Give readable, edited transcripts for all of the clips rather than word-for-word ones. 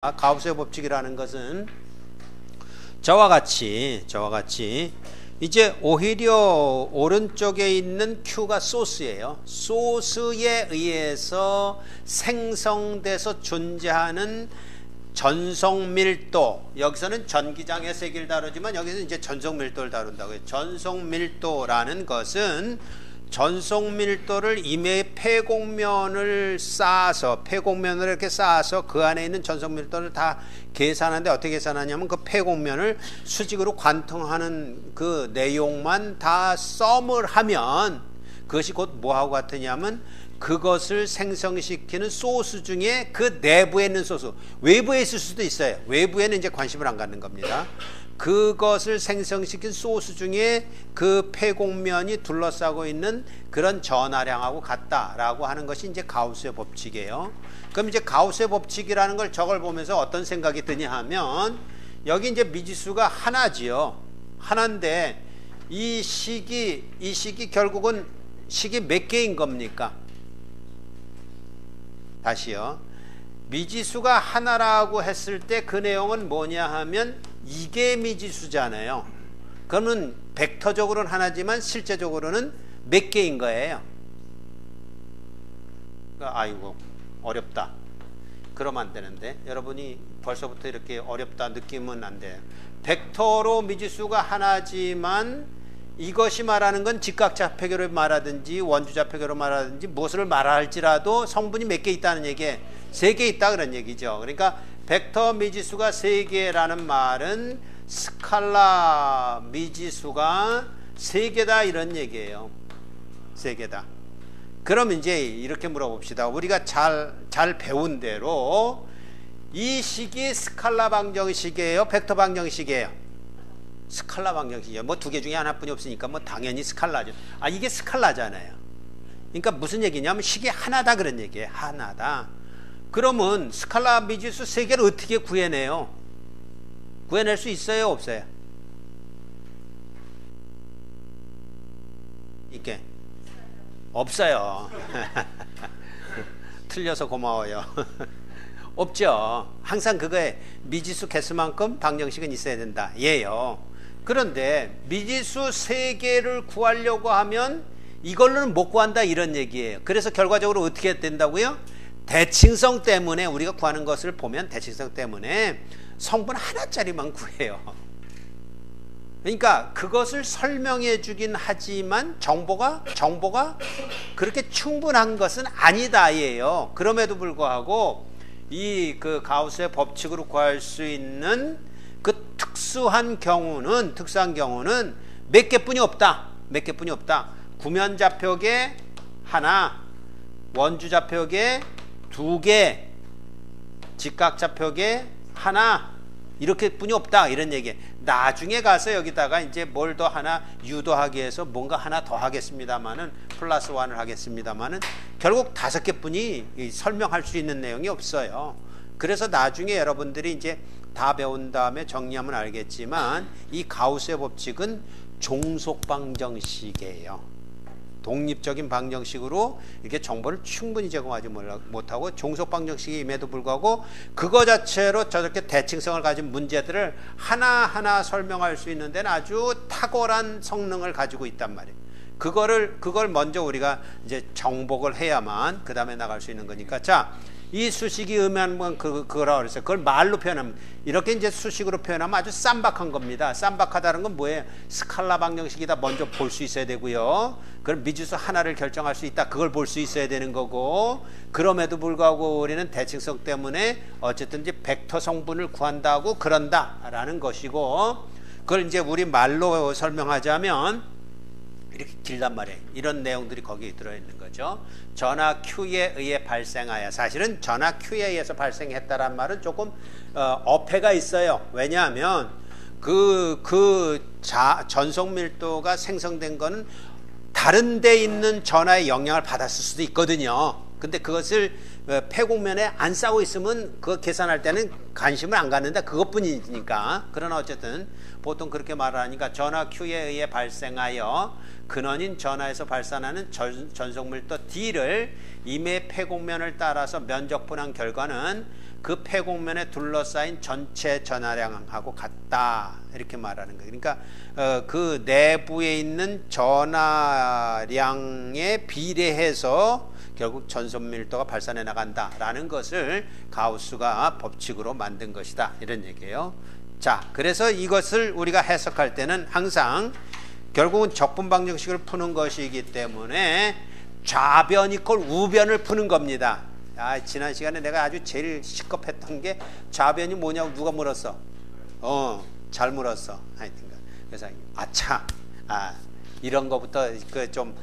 가우스의 법칙이라는 것은 저와 같이 이제 오히려 오른쪽에 있는 Q가 소스예요. 소스에 의해서 생성돼서 존재하는 전속밀도, 여기서는 전기장의 세기를 다루지만 여기서 이제 전속밀도를 다룬다고요. 전속밀도라는 것은 전속밀도를 임의 폐곡면을 쌓아서, 폐곡면을 이렇게 쌓아서 그 안에 있는 전속밀도를 다 계산하는데, 어떻게 계산하냐면 그 폐곡면을 수직으로 관통하는 그 내용만 다 썸을 하면 그것이 곧 뭐하고 같으냐면 그것을 생성시키는 소스 중에 그 내부에 있는 소스, 외부에 있을 수도 있어요. 외부에는 이제 관심을 안 갖는 겁니다. 그것을 생성시킨 소스 중에 그 폐곡면이 둘러싸고 있는 그런 전하량하고 같다라고 하는 것이 이제 가우스의 법칙이에요. 그럼 이제 가우스의 법칙이라는 걸 저걸 보면서 어떤 생각이 드냐 하면, 여기 이제 미지수가 하나지요. 하나인데 이 식이 결국은 식이 몇 개인 겁니까? 다시요. 미지수가 하나라고 했을 때 그 내용은 뭐냐 하면 이게 미지수잖아요. 그러면 벡터적으로는 하나지만 실제적으로는 몇 개인 거예요. 아이고 어렵다. 그러면 안 되는데, 여러분이 벌써부터 이렇게 어렵다 느끼면 안 돼요. 벡터로 미지수가 하나지만 이것이 말하는 건 직각좌표계로 말하든지 원주좌표계로 말하든지 무엇을 말할지라도 성분이 몇 개 있다는 얘기에 3개 있다 그런 얘기죠. 그러니까 벡터 미지수가 3개라는 말은 스칼라 미지수가 3개다 이런 얘기예요. 3개다. 그럼 이제 이렇게 물어봅시다. 우리가 잘 배운 대로 이 식이 스칼라 방정식이에요, 벡터 방정식이에요? 스칼라 방정식이에요. 뭐 2개 중에 하나뿐이 없으니까 뭐 당연히 스칼라죠. 이게 스칼라잖아요. 그러니까 무슨 얘기냐면 식이 하나다 그런 얘기예요. 하나다. 그러면 스칼라 미지수 3개를 어떻게 구해내요? 구해낼 수 있어요, 없어요? 이게 없어요. 틀려서 고마워요. 없죠. 항상 그거에 미지수 개수만큼 방정식은 있어야 된다 예요. 그런데 미지수 3개를 구하려고 하면 이걸로는 못 구한다 이런 얘기예요. 그래서 결과적으로 어떻게 된다고요? 대칭성 때문에, 우리가 구하는 것을 보면 대칭성 때문에 성분 하나짜리만 구해요. 그러니까 그것을 설명해 주긴 하지만 정보가 그렇게 충분한 것은 아니다 예요. 그럼에도 불구하고 이 그 가우스의 법칙으로 구할 수 있는 그 특수한 경우는 몇 개뿐이 없다. 몇 개뿐이 없다. 구면좌표계 하나, 원주좌표계 2개, 직각좌표계 하나, 이렇게 뿐이 없다 이런 얘기. 나중에 가서 여기다가 이제 뭘 더 하나 유도하기 위해서 뭔가 하나 더 하겠습니다만은, 플러스 1을 하겠습니다만은 결국 5개뿐이 설명할 수 있는 내용이 없어요. 그래서 나중에 여러분들이 이제 다 배운 다음에 정리하면 알겠지만 이 가우스의 법칙은 종속 방정식이에요. 독립적인 방정식으로 이렇게 정보를 충분히 제공하지 못하고 종속 방정식임에도 불구하고 그거 자체로 저렇게 대칭성을 가진 문제들을 하나하나 설명할 수 있는 데는 아주 탁월한 성능을 가지고 있단 말이에요. 그걸 먼저 우리가 이제 정복을 해야만 그 다음에 나갈 수 있는 거니까. 자, 이 수식이 의미하는 건 그거라고 그랬어요. 그걸 말로 표현하면, 이렇게 이제 수식으로 표현하면 아주 쌈박한 겁니다. 쌈박하다는 건 뭐예요? 스칼라 방정식이다 먼저 볼 수 있어야 되고요. 그럼 미지수 하나를 결정할 수 있다, 그걸 볼 수 있어야 되는 거고, 그럼에도 불구하고 우리는 대칭성 때문에 어쨌든 이제 벡터 성분을 구한다고 그런다라는 것이고, 그걸 이제 우리 말로 설명하자면 이렇게 길단 말이에요. 이런 내용들이 거기에 들어있는 거죠. 전하 Q에 의해 발생하여, 사실은 전하 Q에 의해서 발생했다란 말은 조금 어폐가 있어요. 왜냐하면 전속 밀도가 생성된 거는 다른 데 있는 전하의 영향을 받았을 수도 있거든요. 근데 그것을 폐곡면에 안 싸고 있으면 그거 계산할 때는 관심을 안 갖는다 그것뿐이니까. 그러나 어쨌든 보통 그렇게 말하니까 전하 Q에 의해 발생하여 근원인 전하에서 발산하는 전속밀도 D를 임의 폐곡면을 따라서 면적분한 결과는 그 폐곡면에 둘러싸인 전체 전하량하고 같다 이렇게 말하는 거예요. 그러니까 그 내부에 있는 전하량에 비례해서 결국 전선 밀도가 발산해 나간다라는 것을 가우스가 법칙으로 만든 것이다 이런 얘기예요. 자, 그래서 이것을 우리가 해석할 때는 항상 결국은 적분방정식을 푸는 것이기 때문에 좌변 이퀄 우변을 푸는 겁니다. 지난 시간에 내가 아주 제일 시겁했던 게 좌변이 뭐냐고 누가 물었어? 잘 물었어. 하여튼가. 그래서 아차, 이런 거부터 좀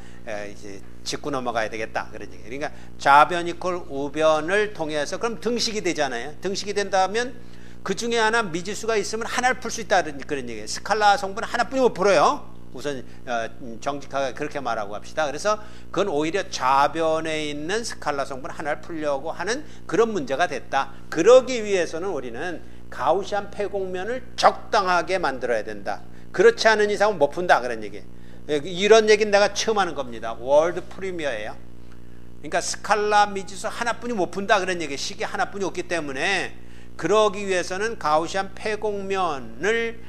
이제 짚고 넘어가야 되겠다 그런 얘기. 그러니까 좌변 이퀄 우변을 통해서 그럼 등식이 되잖아요. 등식이 된다면 그 중에 하나 미지수가 있으면 하나를 풀 수 있다 그런 얘기예요. 스칼라 성분은 하나뿐이 못 풀어요. 우선 정직하게 그렇게 말하고 합시다. 그래서 그건 오히려 좌변에 있는 스칼라 성분 하나를 풀려고 하는 그런 문제가 됐다. 그러기 위해서는 우리는 가우시안 폐곡면을 적당하게 만들어야 된다. 그렇지 않은 이상은 못 푼다 그런 얘기예요. 이런 얘기는 내가 처음 하는 겁니다. 월드 프리미어예요. 그러니까 스칼라 미지수 하나뿐이 못 푼다 그런 얘기예요. 식이 하나뿐이 없기 때문에 그러기 위해서는 가우시안 폐곡면을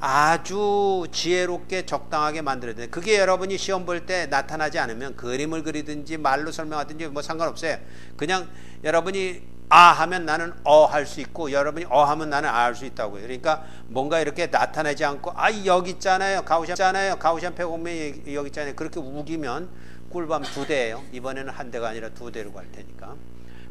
아주 지혜롭게 적당하게 만들어야 돼요. 그게 여러분이 시험 볼 때 나타나지 않으면 그림을 그리든지 말로 설명하든지 뭐 상관없어요. 그냥 여러분이 하면 나는 할 수 있고 여러분이 하면 나는 할 수 있다고요. 그러니까 뭔가 이렇게 나타내지 않고 여기 있잖아요. 가우시안 폐곡면이 여기 있잖아요. 그렇게 우기면 꿀밤 2대예요. 이번에는 한 대가 아니라 2대로 갈 테니까.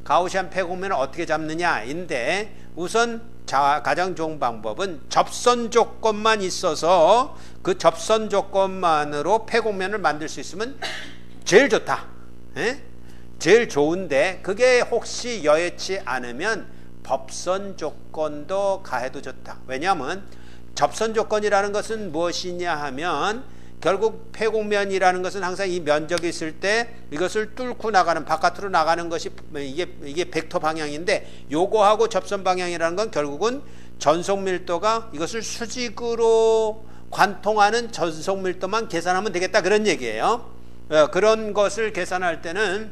가우시안 폐곡면을 어떻게 잡느냐인데 우선 가장 좋은 방법은 접선 조건만 있어서 그 접선 조건만으로 폐곡면을 만들 수 있으면 제일 좋다. 제일 좋은데 그게 혹시 여의치 않으면 법선 조건도 가해도 좋다. 왜냐하면 접선 조건이라는 것은 무엇이냐 하면 결국 폐곡면이라는 것은 항상 이 면적이 있을 때 이것을 뚫고 나가는 바깥으로 나가는 것이 이게 벡터 방향인데 요거하고 접선 방향이라는 건 결국은 전속 밀도가 이것을 수직으로 관통하는 전속 밀도만 계산하면 되겠다 그런 얘기예요. 그런 것을 계산할 때는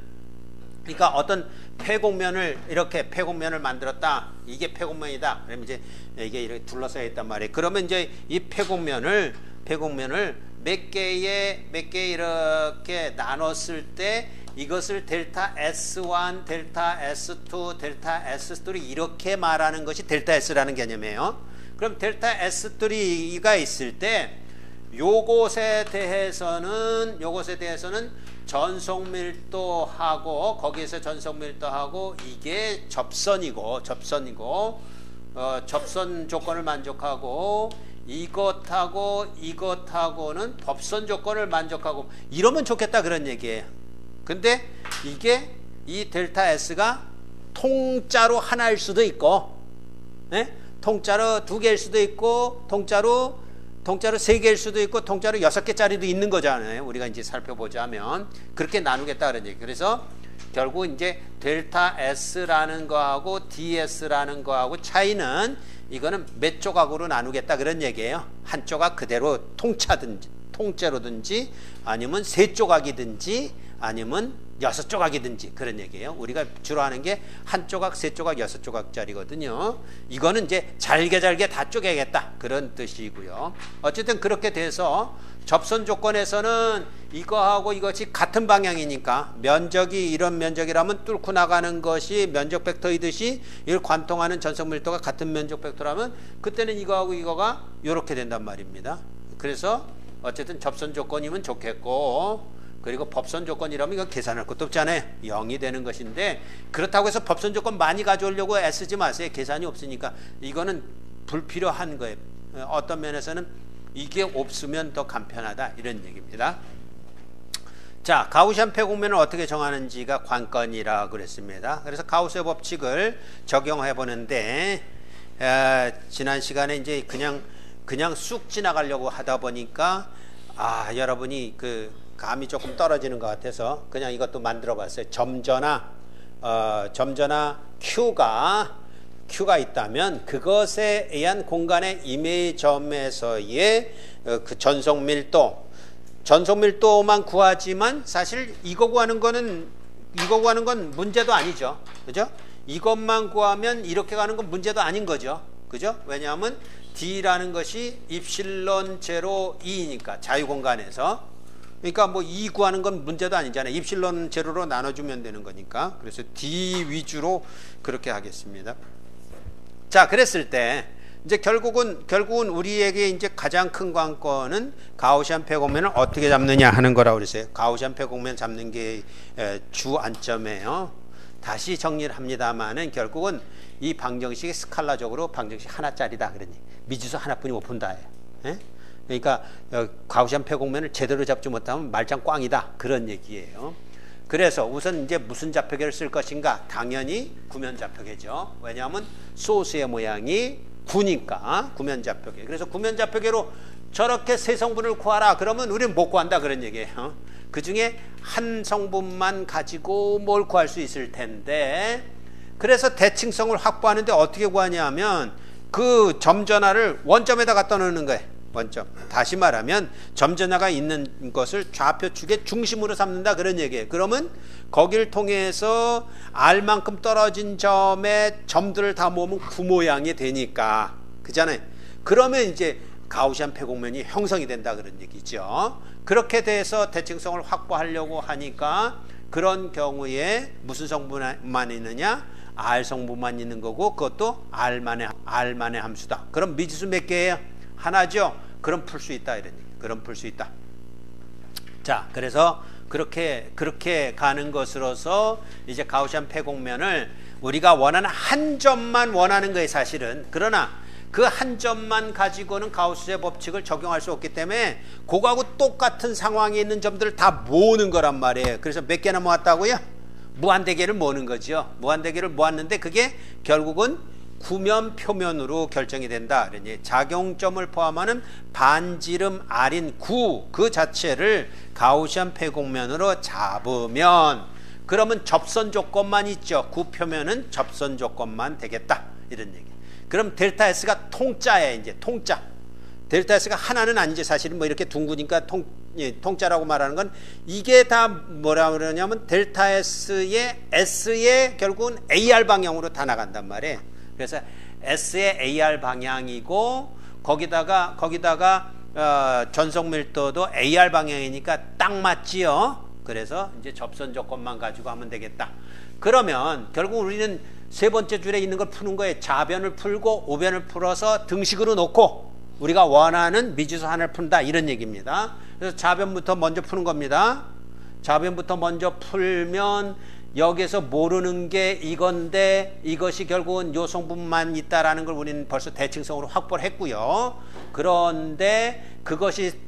그러니까 어떤 폐곡면을 이렇게 폐곡면을 만들었다. 이게 폐곡면이다. 그러면 이제 이게 이렇게 둘러싸여 있단 말이에요. 그러면 이제 이 폐곡면을 몇 개에 이렇게 나눴을 때 이것을 델타 S1, 델타 S2, 델타 S3 이렇게 말하는 것이 델타 S라는 개념이에요. 그럼 델타 S3가 있을 때 요것에 대해서는 전속 밀도하고 거기에서 전속 밀도하고 이게 접선이고 접선 조건을 만족하고 이것하고는 법선 조건을 만족하고 이러면 좋겠다 그런 얘기예요. 근데 이게 이 델타 S가 통짜로 하나일 수도 있고 통짜로 2개일 수도 있고 통짜로 3개일 수도 있고 통짜로 6개짜리도 있는 거잖아요. 우리가 이제 살펴보자면 그렇게 나누겠다 그런 얘기. 그래서 결국 이제 델타 S라는 거하고 DS라는 거하고 차이는 이거는 몇 조각으로 나누겠다 그런 얘기예요. 한 조각 그대로 통째로든지 아니면 3조각이든지 아니면 6조각이든지 그런 얘기예요. 우리가 주로 하는 게 한 조각, 3조각, 6조각짜리거든요. 이거는 이제 잘게 다 쪼개겠다 그런 뜻이고요. 어쨌든 그렇게 돼서 접선 조건에서는 이거하고 이것이 같은 방향이니까 면적이 이런 면적이라면 뚫고 나가는 것이 면적 벡터이듯이 이걸 관통하는 전속 밀도가 같은 면적 벡터라면 그때는 이거하고 이거가 이렇게 된단 말입니다. 그래서 어쨌든 접선 조건이면 좋겠고 그리고 법선 조건이라면 이거 계산할 것도 없잖아요. 0이 되는 것인데 그렇다고 해서 법선 조건 많이 가져오려고 애쓰지 마세요. 계산이 없으니까 이거는 불필요한 거예요. 어떤 면에서는 이게 없으면 더 간편하다 이런 얘기입니다. 자, 가우시안 폐곡면을 어떻게 정하는지가 관건이라고 그랬습니다. 그래서 가우스의 법칙을 적용해 보는데 지난 시간에 이제 그냥 쑥 지나가려고 하다 보니까 여러분이 감이 조금 떨어지는 것 같아서 그냥 이것도 만들어 봤어요. 점전화 Q가 있다면 그것에 의한 공간의 임의점에서의 그 전속 밀도만 구하지만 사실 이거 구하는 건 문제도 아니죠. 그죠? 이것만 구하면 이렇게 가는 건 문제도 아닌 거죠. 그죠? 왜냐하면 D라는 것이 입실론 제로 2니까 자유공간에서. 그러니까 뭐 2 구하는 건 문제도 아니잖아요. 입실론 제로로 나눠주면 되는 거니까. 그래서 D 위주로 그렇게 하겠습니다. 자, 그랬을 때 이제 결국은 우리에게 이제 가장 큰 관건은 가우시안 폐곡면을 어떻게 잡느냐 하는 거라고 그랬어요. 가우시안 폐곡면 잡는 게 주 안점이에요. 다시 정리를 합니다만은 결국은 이 방정식이 스칼라적으로 방정식 하나짜리다 그러니 미지수 하나뿐이 못 푼다예요. 예? 그러니까 가우시안 폐곡면을 제대로 잡지 못하면 말짱 꽝이다 그런 얘기예요. 그래서 우선 이제 무슨 좌표계를 쓸 것인가? 당연히 구면 좌표계죠. 왜냐하면 소스의 모양이 9니까 구면 좌표계. 그래서 구면 좌표계로 저렇게 세 성분을 구하라 그러면 우리는 못 구한다 그런 얘기예요. 그 중에 한 성분만 가지고 뭘 구할 수 있을 텐데, 그래서 대칭성을 확보하는데 어떻게 구하냐 하면 그 점전화를 원점에다 갖다 놓는 거예요. 원점. 다시 말하면 점전화가 있는 것을 좌표축의 중심으로 삼는다 그런 얘기예요. 그러면 거기를 통해서 R만큼 떨어진 점의 점들을 다 모으면 구 모양이 되니까, 그잖아요. 그러면 이제 가우시안 폐곡면이 형성이 된다 그런 얘기죠. 그렇게 돼서 대칭성을 확보하려고 하니까 그런 경우에 무슨 성분만 있느냐? R 성분만 있는 거고, 그것도 R만의 함수다. 그럼 미지수 몇 개예요? 하나죠. 그럼 풀 수 있다 이런 얘기. 그럼 풀 수 있다. 자, 그래서 그렇게 가는 것으로서 이제 가우시안 폐곡면을 우리가 원하는 한 점만 원하는 거예요, 사실은. 그러나 그 한 점만 가지고는 가우스의 법칙을 적용할 수 없기 때문에 그거하고 똑같은 상황에 있는 점들을 다 모으는 거란 말이에요. 그래서 몇 개나 모았다고요? 무한대계를 모으는 거죠. 무한대계를 모았는데 그게 결국은 구면 표면으로 결정이 된다. 작용점을 포함하는 반지름 R인 9 그 자체를 가우시안 폐곡면으로 잡으면 그러면 접선 조건만 있죠. 구 표면은 접선 조건만 되겠다. 이런 얘기. 그럼 델타 S가 통짜예요. 이제 통짜. 델타 S가 하나는 아니지. 사실은 뭐 이렇게 둥그니까 통짜라고 말하는 건 이게 다 뭐라 그러냐면 델타 S의 결국은 AR 방향으로 다 나간단 말이에요. 그래서 S의 AR 방향이고 거기다가 전속 밀도도 AR 방향이니까 딱 맞지요. 그래서 이제 접선 조건만 가지고 하면 되겠다. 그러면 결국 우리는 세 번째 줄에 있는 걸 푸는 거예요. 좌변을 풀고 우변을 풀어서 등식으로 놓고 우리가 원하는 미지수 하나를 푼다 이런 얘기입니다. 그래서 좌변부터 먼저 푸는 겁니다. 좌변부터 먼저 풀면 여기에서 모르는 게 이건데 이것이 결국은 요 성분만 있다라는 걸 우리는 벌써 대칭성으로 확보를 했고요. 그런데 그것이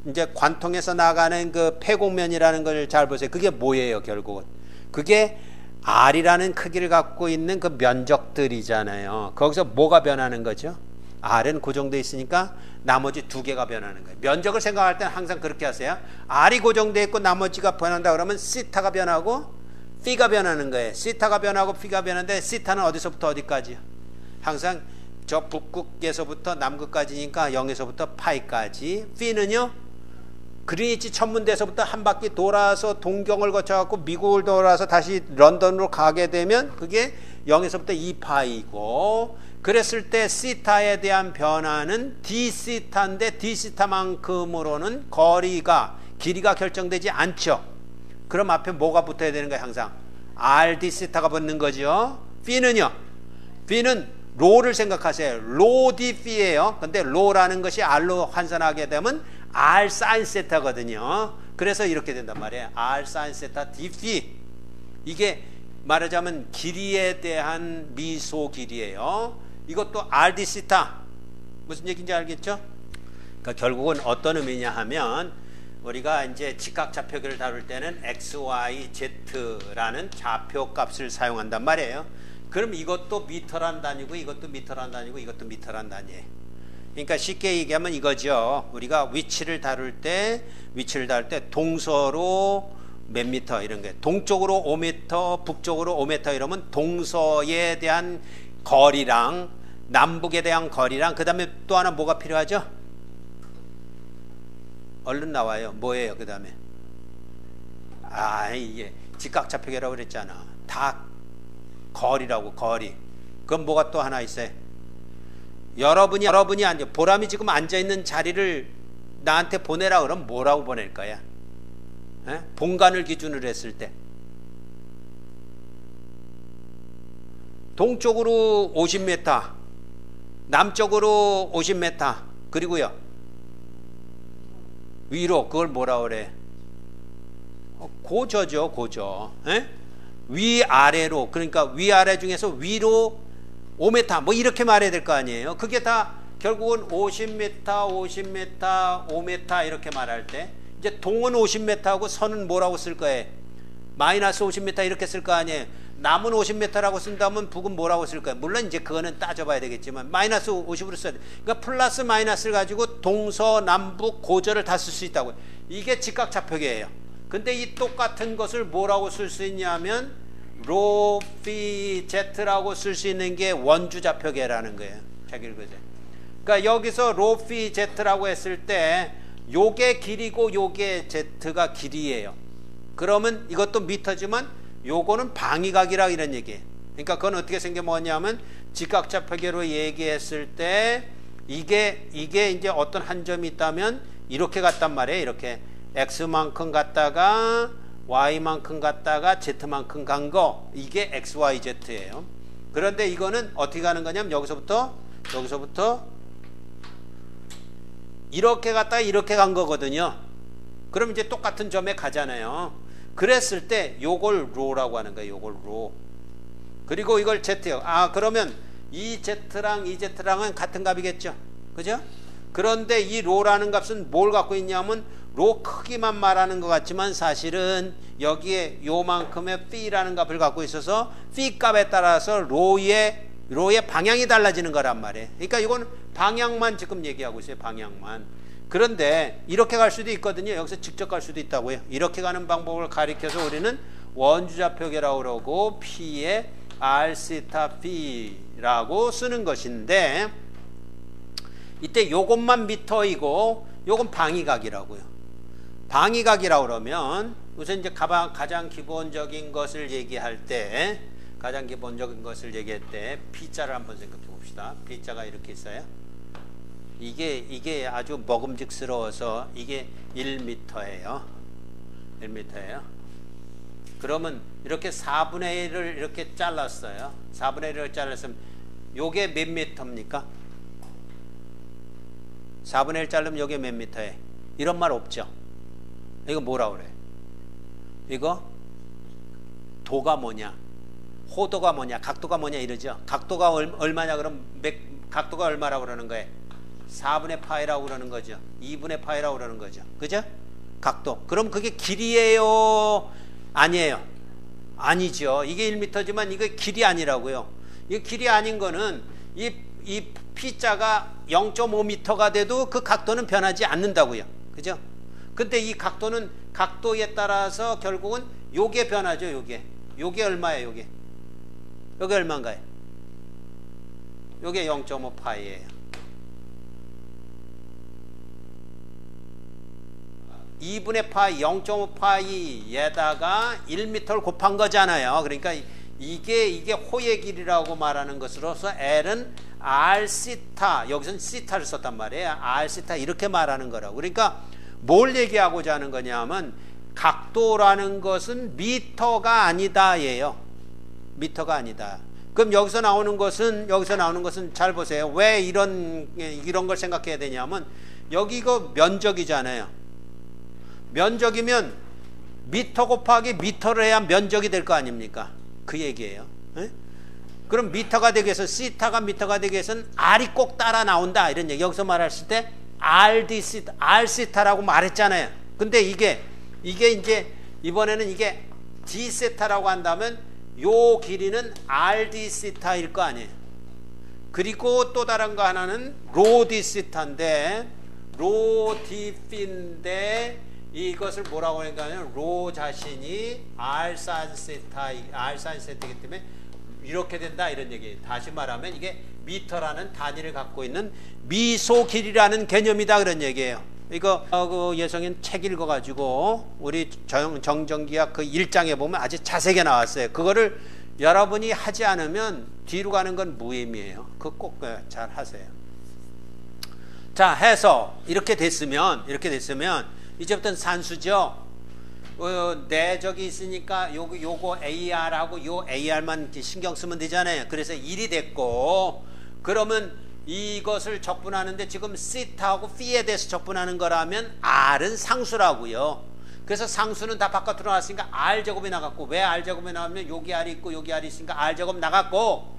이제 관통해서 나가는 그 폐곡면이라는 걸 잘 보세요. 그게 뭐예요, 결국은? 그게 R이라는 크기를 갖고 있는 그 면적들이잖아요. 거기서 뭐가 변하는 거죠? R은 고정되어 있으니까 나머지 두 개가 변하는 거예요. 면적을 생각할 때는 항상 그렇게 하세요. R이 고정되어 있고 나머지가 변한다 그러면 시타가 변하고 P가 변하는 거예요. 시타가 변하고 P가 변하는데 시타는 어디서부터 어디까지요? 항상 저 북극에서부터 남극까지니까 0에서부터 파이까지. P는요? 그리니치 천문대에서부터 한 바퀴 돌아서 동경을 거쳐갖고 미국을 돌아서 다시 런던으로 가게 되면 그게 0에서부터 2파이고, 그랬을 때 시타에 대한 변화는 d시타인데 d시타만큼으로는 길이가 결정되지 않죠. 그럼 앞에 뭐가 붙어야 되는 거예요? 항상 rd시타가 붙는 거죠. P는요? P는 로를 생각하세요. 로 d피예요. 근데 로라는 것이 R로 환산하게 되면 R sin 세타거든요. 그래서 이렇게 된단 말이에요. R sin 세타 dphi. 이게 말하자면 길이에 대한 미소 길이에요. 이것도 RD 시타. 무슨 얘기인지 알겠죠? 그러니까 결국은 어떤 의미냐 하면 우리가 이제 직각좌표계를 다룰 때는 x, y, z라는 좌표값을 사용한단 말이에요. 그럼 이것도 미터란 단위고 이것도 미터란 단위고 이것도 미터란 단위예요. 그러니까 쉽게 얘기하면 이거죠. 우리가 위치를 다룰 때 동서로 몇 미터 이런 게, 동쪽으로 5m, 북쪽으로 5m 이러면 동서에 대한 거리랑 남북에 대한 거리랑 그 다음에 또 하나 뭐가 필요하죠? 얼른 나와요. 뭐예요? 그 다음에 이게 직각좌표계라고 그랬잖아. 다 거리라고, 거리. 그럼 뭐가 또 하나 있어요? 여러분이 앉아, 보람이 지금 앉아있는 자리를 나한테 보내라 그러면 뭐라고 보낼 거야? 에? 본관을 기준으로 했을 때. 동쪽으로 50m, 남쪽으로 50m, 그리고요, 위로, 그걸 뭐라 그래? 고저죠, 고저. 에? 위아래로, 그러니까 위아래 중에서 위로 5m, 뭐 이렇게 말해야 될 거 아니에요. 그게 다 결국은 50m, 50m, 5m 이렇게 말할 때, 이제 동은 50m하고 서는 뭐라고 쓸 거예요? 마이너스 50m 이렇게 쓸 거 아니에요. 남은 50m라고 쓴다면 북은 뭐라고 쓸 거예요? 물론 이제 그거는 따져봐야 되겠지만 마이너스 50으로 써야 돼. 그러니까 플러스 마이너스를 가지고 동서남북 고저를 다 쓸 수 있다고요. 이게 직각좌표계예요. 근데 이 똑같은 것을 뭐라고 쓸 수 있냐면 로, 피, 제트라고 쓸 수 있는 게 원주좌표계라는 거예요. 잘 읽으세요. 그러니까 여기서 로, 피, 제트라고 했을 때 요게 길이고 요게 제트가 길이에요. 그러면 이것도 미터지만 요거는 방위각이라 이런 얘기예요. 그러니까 그건 어떻게 생겨먹었냐면 직각좌표계로 얘기했을 때 이게 이제 어떤 한 점이 있다면 이렇게 갔단 말이에요. 이렇게 x만큼 갔다가 y만큼 갔다가 z만큼 간 거, 이게 xyz예요. 그런데 이거는 어떻게 가는 거냐면 여기서부터 이렇게 갔다가 이렇게 간 거거든요. 그럼 이제 똑같은 점에 가잖아요. 그랬을 때 요걸 로라고 하는 거예요. 요걸 로. 그리고 이걸 z요. 아, 그러면 이 z랑 이 z랑은 같은 값이겠죠. 그죠? 그런데 이 로라는 값은 뭘 갖고 있냐면 로 크기만 말하는 것 같지만 사실은 여기에 요만큼의 p라는 값을 갖고 있어서 p 값에 따라서 로의 방향이 달라지는 거란 말이에요. 그러니까 이건 방향만 지금 얘기하고 있어요. 방향만. 그런데 이렇게 갈 수도 있거든요. 여기서 직접 갈 수도 있다고요. 이렇게 가는 방법을 가리켜서 우리는 원주좌표계라고 그러고 P에 Rθ P라고 쓰는 것인데, 이때 요것만 미터이고 요건 방위각이라고요. 방위각이라고 그러면 우선 이제 가장 기본적인 것을 얘기할 때 P자를 한번 생각해 봅시다. P자가 이렇게 있어요. 이게 아주 먹음직스러워서 이게 1m예요. 1m예요. 그러면 이렇게 4분의 1을 이렇게 잘랐어요. 4분의 1을 잘랐으면 요게 몇 미터입니까? 4분의 1 자르면 요게 몇 미터예요? 이런 말 없죠? 이거 뭐라 그래? 이거 도가 뭐냐? 호도가 뭐냐? 각도가 뭐냐? 이러죠? 각도가 얼마냐? 그럼 각도가 얼마라고 그러는 거예요? 4분의 파이라고 그러는 거죠. 2분의 파이라고 그러는 거죠. 그죠? 각도. 그럼 그게 길이에요? 아니에요? 아니죠. 이게 1m지만 이게 길이 아니라고요. 이게 길이 아닌 거는 이 P자가 0.5m가 돼도 그 각도는 변하지 않는다고요. 그죠? 근데 이 각도는 각도에 따라서 결국은 요게 변하죠. 요게 얼마예요? 요게 얼마인가요? 요게 0.5파이예요. 2분의 파이, 0.5파이에다가 1m를 곱한 거잖아요. 그러니까 이게 호의 길이라고 말하는 것으로서 L은 Rθ, 여기서는 θ를 썼단 말이에요. Rθ 이렇게 말하는 거라고. 그러니까 뭘 얘기하고자 하는 거냐면 각도라는 것은 미터가 아니다 예요. 미터가 아니다. 그럼 여기서 나오는 것은 잘 보세요. 왜 이런 걸 생각해야 되냐면 여기 이거 면적이잖아요. 면적이면 미터 곱하기 미터를 해야 면적이 될 거 아닙니까? 그 얘기예요. 에? 그럼 미터가 되기 위해서 C타가 미터가 되기 위해서는 R이 꼭 따라 나온다 이런 얘기. 여기서 말했을 때 Rθ라고 말했잖아요. 근데 이게 이제 이번에는 이게 Dθ라고 한다면 요 길이는 RDθ일 거 아니에요. 그리고 또 다른 거 하나는 로Dθ인데 로Dθ인데 이것을 뭐라고 하는가요? 로 자신이 Rsinθ이기 때문에 이렇게 된다 이런 얘기예요. 다시 말하면 이게 미터라는 단위를 갖고 있는 미소길이라는 개념이다 그런 얘기예요. 이거 그 예성인 책 읽어가지고 우리 정전기학 그 1장에 보면 아주 자세하게 나왔어요. 그거를 여러분이 하지 않으면 뒤로 가는 건 무의미해요. 그거 꼭 잘 하세요. 자, 해서 이렇게 됐으면 이제부터는 산수죠. 내적이 있으니까 요거 AR하고 요 AR만 신경 쓰면 되잖아요. 그래서 1이 됐고, 그러면 이것을 적분하는데 지금 시타하고 피에 대해서 적분하는 거라면 R은 상수라고요. 그래서 상수는 다 바깥으로 나왔으니까 R제곱이 나갔고, 왜 R제곱이 나오면 여기 R이 있고 여기 R이 있으니까 R제곱 나갔고,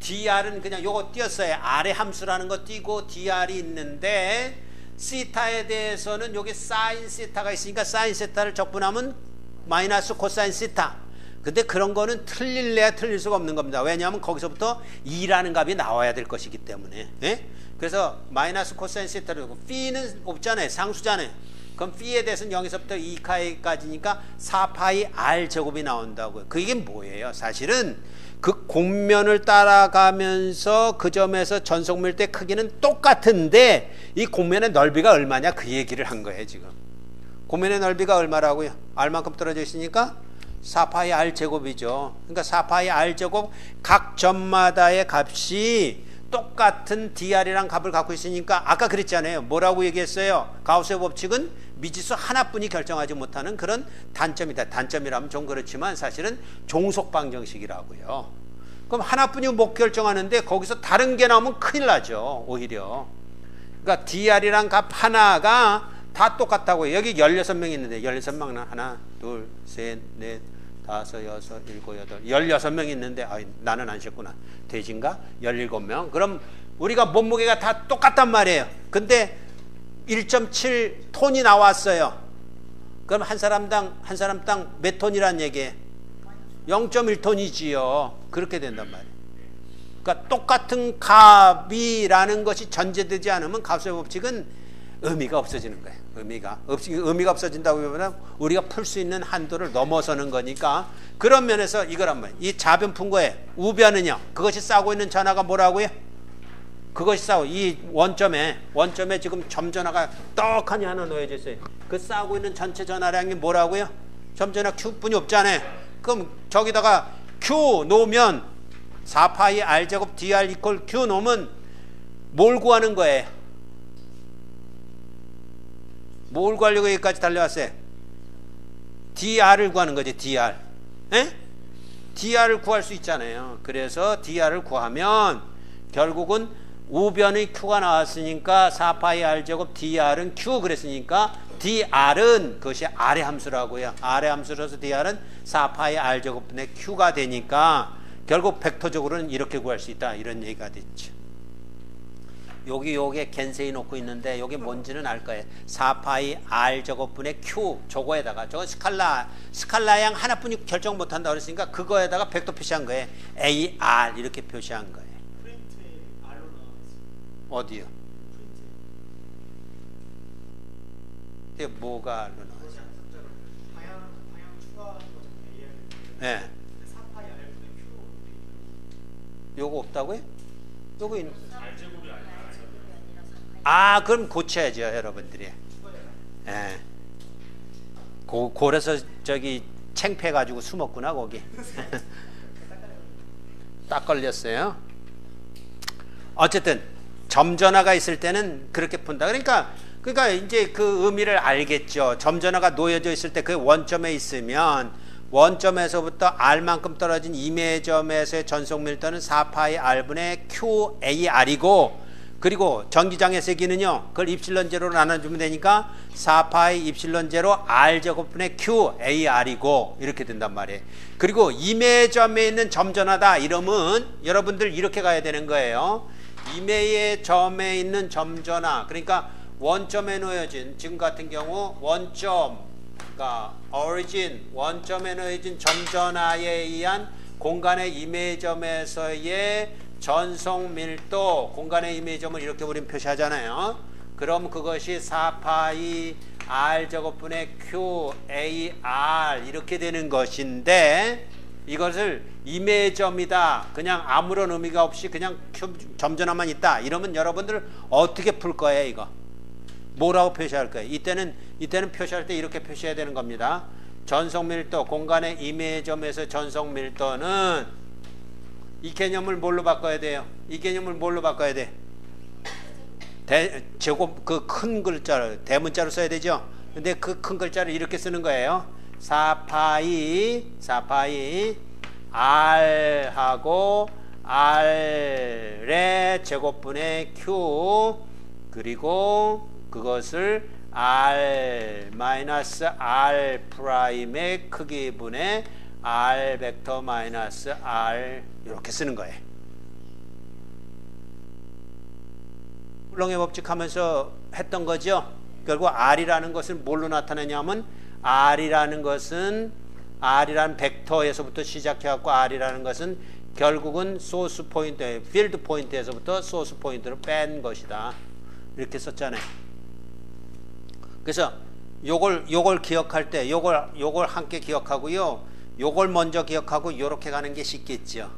DR은 그냥 요거 띄었어요. R의 함수라는 거 띄고 DR이 있는데, 시타에 대해서는 여기 사인 시타가 있으니까 사인 시타를 적분하면 마이너스 코사인 시타. 근데 그런 거는 틀릴래야 틀릴 수가 없는 겁니다. 왜냐하면 거기서부터 2라는 값이 나와야 될 것이기 때문에. 예? 그래서 마이너스 코사인 시타를 두고 P는 없잖아요. 상수잖아요. 그럼 P에 대해서는 0에서부터 2까지니까 4파이 R 제곱이 나온다고요. 그게 뭐예요? 사실은 그 곡면을 따라가면서 그 점에서 전속밀도의 크기는 똑같은데 이 곡면의 넓이가 얼마냐 그 얘기를 한 거예요. 지금 곡면의 넓이가 얼마라고요? R만큼 떨어져 있으니까 4파이 R 제곱이죠. 그러니까 4파이 R 제곱 각 점마다의 값이 똑같은 DR이란 값을 갖고 있으니까 아까 그랬잖아요. 뭐라고 얘기했어요? 가우스의 법칙은 미지수 하나뿐이 결정하지 못하는 그런 단점이다. 단점이라면 좀 그렇지만 사실은 종속방정식이라고요. 그럼 하나뿐이 못 결정하는데 거기서 다른 게 나오면 큰일 나죠. 오히려. 그러니까 DR이란 값 하나가 다 똑같다고요. 여기 16명 있는데 16명 하나 둘 셋 넷 다섯 여섯 일곱 여덟 16명 있는데 나는 안 쉬었구나. 돼지인가? 17명. 그럼 우리가 몸무게가 다 똑같단 말이에요. 근데 1.7 톤이 나왔어요. 그럼 한 사람당 몇 톤이란 얘기예요? 0.1톤이지요. 그렇게 된단 말이에요. 그러니까 똑같은 값이라는 것이 전제되지 않으면 값의 법칙은 의미가 없어지는 거예요. 의미가 없어진다고 하면 우리가 풀 수 있는 한도를 넘어서는 거니까 그런 면에서 이거란 말이에요. 이 좌변 푼 거에 우변은요. 그것이 싸고 있는 전하가 뭐라고요? 그것이 싸고 이 원점에 지금 점전하가 떡하니 하나 놓여져 있어요. 그 싸고 있는 전체 전하량이 뭐라고요? 점전하 Q뿐이 없잖아요. 그럼 저기다가 Q 놓으면 4파이 R제곱 DR 이퀄 Q 놓으면 뭘 구하는 거예요? 뭘 구하려고 여기까지 달려왔어요? DR을 구하는 거지. DR. 에? DR을 구할 수 있잖아요. 그래서 DR을 구하면 결국은 우변의 Q가 나왔으니까 4파이 R제곱 DR은 Q 그랬으니까 DR은 그것이 R의 함수라고요. R의 함수로서 DR은 4파이 R제곱분의 Q가 되니까 결국 벡터적으로는 이렇게 구할 수 있다. 이런 얘기가 됐죠. 요게 겐세이 놓고 있는데 요게 뭔지는 알 거예요. 4파이 R제곱분의 Q 저거에다가 저거 스칼라양 하나뿐이 결정 못한다 그랬으니까 그거에다가 벡터 표시한 거예요. AR 이렇게 표시한 거예요. 어디요? 이게 뭐가 알로 나왔어요? 네. 요거 없다고요? 요거 있는. 그럼 고쳐야죠, 여러분들이. 예. 고래서 저기 창피해가지고 숨었구나, 거기. 딱 걸렸어요. 어쨌든 점전화가 있을 때는 그렇게 푼다. 그러니까 이제 그 의미를 알겠죠. 점전화가 놓여져 있을 때 그 원점에 있으면 원점에서부터 R만큼 떨어진 임의점에서의 전속밀도는 4파이 R분의 QAR이고 그리고 전기장의 세기는요. 그걸 입실론 제로로 나눠주면 되니까 4파이 입실론 제로 R제곱분의 QAR이고 이렇게 된단 말이에요. 그리고 임의점에 있는 점전하다 이러면 여러분들 이렇게 가야 되는 거예요. 임의의 점에 있는 점전하 그러니까 원점에 놓여진 지금 같은 경우 원점 그러니까 origin 원점에 놓여진 점전하에 의한 공간의 임의점에서의 전속 밀도 공간의 임의점을 이렇게 우리는 표시하잖아요. 그럼 그것이 4파이 R제곱분의 QAR 이렇게 되는 것인데 이것을 임의점이다. 그냥 아무런 의미가 없이 그냥 점전화만 있다. 이러면 여러분들 어떻게 풀 거예요, 이거? 뭐라고 표시할 거예요? 이때는 표시할 때 이렇게 표시해야 되는 겁니다. 전속 밀도, 공간의 임의점에서 전속 밀도는 이 개념을 뭘로 바꿔야 돼요? 이 개념을 뭘로 바꿔야 돼? 제곱 그 큰 글자를 대문자로 써야 되죠. 근데 그 큰 글자를 이렇게 쓰는 거예요. 4파이 R하고 R의 제곱분의 Q 그리고 그것을 R 마이너스 R 프라임의 크기분의 R 벡터 마이너스 R 이렇게 쓰는 거예요. 훌렁의 법칙 하면서 했던 거죠. 결국 R이라는 것은 뭘로 나타내냐면 R이라는 벡터에서부터 시작해갖고 R이라는 것은 결국은 소스 포인트, 필드 포인트에서부터 소스 포인트로 뺀 것이다. 이렇게 썼잖아요. 그래서 요걸 기억할 때 요걸 함께 기억하고요. 요걸 먼저 기억하고 요렇게 가는 게 쉽겠죠.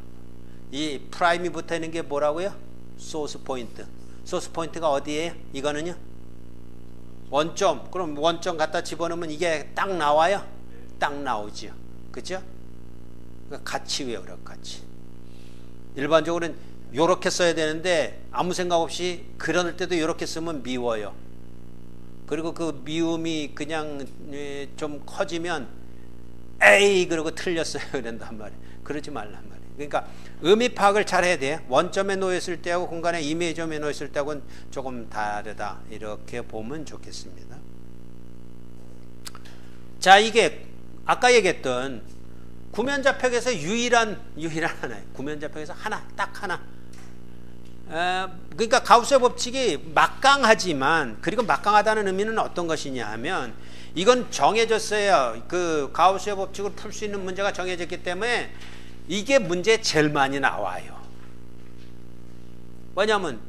이 프라임이 붙어 있는 게 뭐라고요? 소스 포인트. 소스 포인트가 어디예요? 이거는요? 원점. 그럼 원점 갖다 집어넣으면 이게 딱 나와요? 딱 나오죠. 그죠? 같이 외우라, 같이. 일반적으로는 요렇게 써야 되는데 아무 생각 없이 그럴 때도 요렇게 쓰면 미워요. 그리고 그 미움이 그냥 좀 커지면 에이 그러고 틀렸어요 이런단 말이에요. 그러지 말란 말이에요. 그러니까 의미 파악을 잘 해야 돼요. 원점에 놓였을 때하고 공간의 이미지점에 놓였을 때하고는 조금 다르다. 이렇게 보면 좋겠습니다. 자, 이게 아까 얘기했던 구면좌표에서 유일한 하나예요. 구면좌표에서 딱 하나. 그러니까 가우스의 법칙이 막강하지만, 그리고 막강하다는 의미는 어떤 것이냐 하면 이건 정해졌어요. 그 가우스의 법칙을 풀 수 있는 문제가 정해졌기 때문에 이게 문제에 제일 많이 나와요. 왜냐하면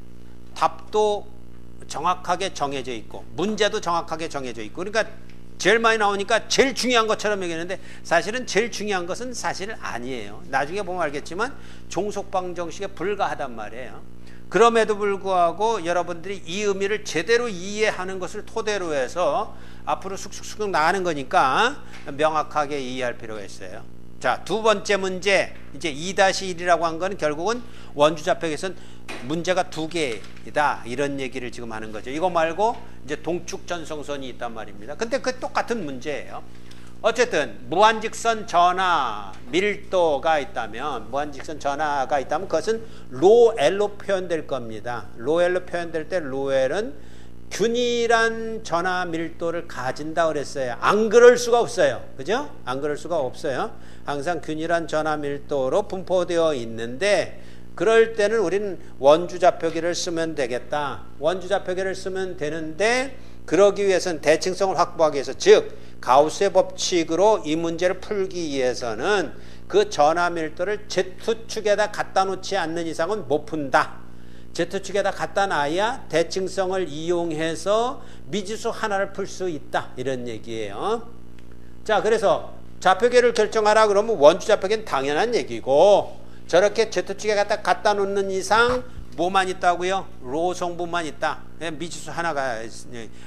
답도 정확하게 정해져 있고 문제도 정확하게 정해져 있고, 그러니까 제일 많이 나오니까 제일 중요한 것처럼 얘기했는데 사실은 제일 중요한 것은 사실 아니에요. 나중에 보면 알겠지만 종속방정식에 불과하단 말이에요. 그럼에도 불구하고 여러분들이 이 의미를 제대로 이해하는 것을 토대로 해서 앞으로 쑥쑥쑥 나가는 거니까 명확하게 이해할 필요가 있어요. 자, 두 번째 문제, 이제 2-1이라고 한 건 결국은 원주좌표에서는 문제가 두 개이다, 이런 얘기를 지금 하는 거죠. 이거 말고 이제 동축 전성선이 있단 말입니다. 근데 그 똑같은 문제예요. 어쨌든 무한직선 전하 밀도가 있다면, 그것은 로엘로 표현될 겁니다. 로엘로 표현될 때 로엘은 균일한 전하 밀도를 가진다 그랬어요. 안 그럴 수가 없어요. 그죠? 안 그럴 수가 없어요. 항상 균일한 전하 밀도로 분포되어 있는데, 그럴 때는 우리는 원주좌표기를 쓰면 되겠다. 원주좌표기를 쓰면 되는데, 그러기 위해서는 대칭성을 확보하기 위해서, 즉 가우스의 법칙으로 이 문제를 풀기 위해서는 그 전하 밀도를 Z축에다 갖다 놓지 않는 이상은 못 푼다. Z축에다 갖다 놔야 대칭성을 이용해서 미지수 하나를 풀 수 있다, 이런 얘기예요. 자, 그래서 좌표계를 결정하라 그러면 원주좌표계는 당연한 얘기고, 저렇게 Z축에 갖다 놓는 이상 뭐만 있다고요? 로 성분만 있다. 미지수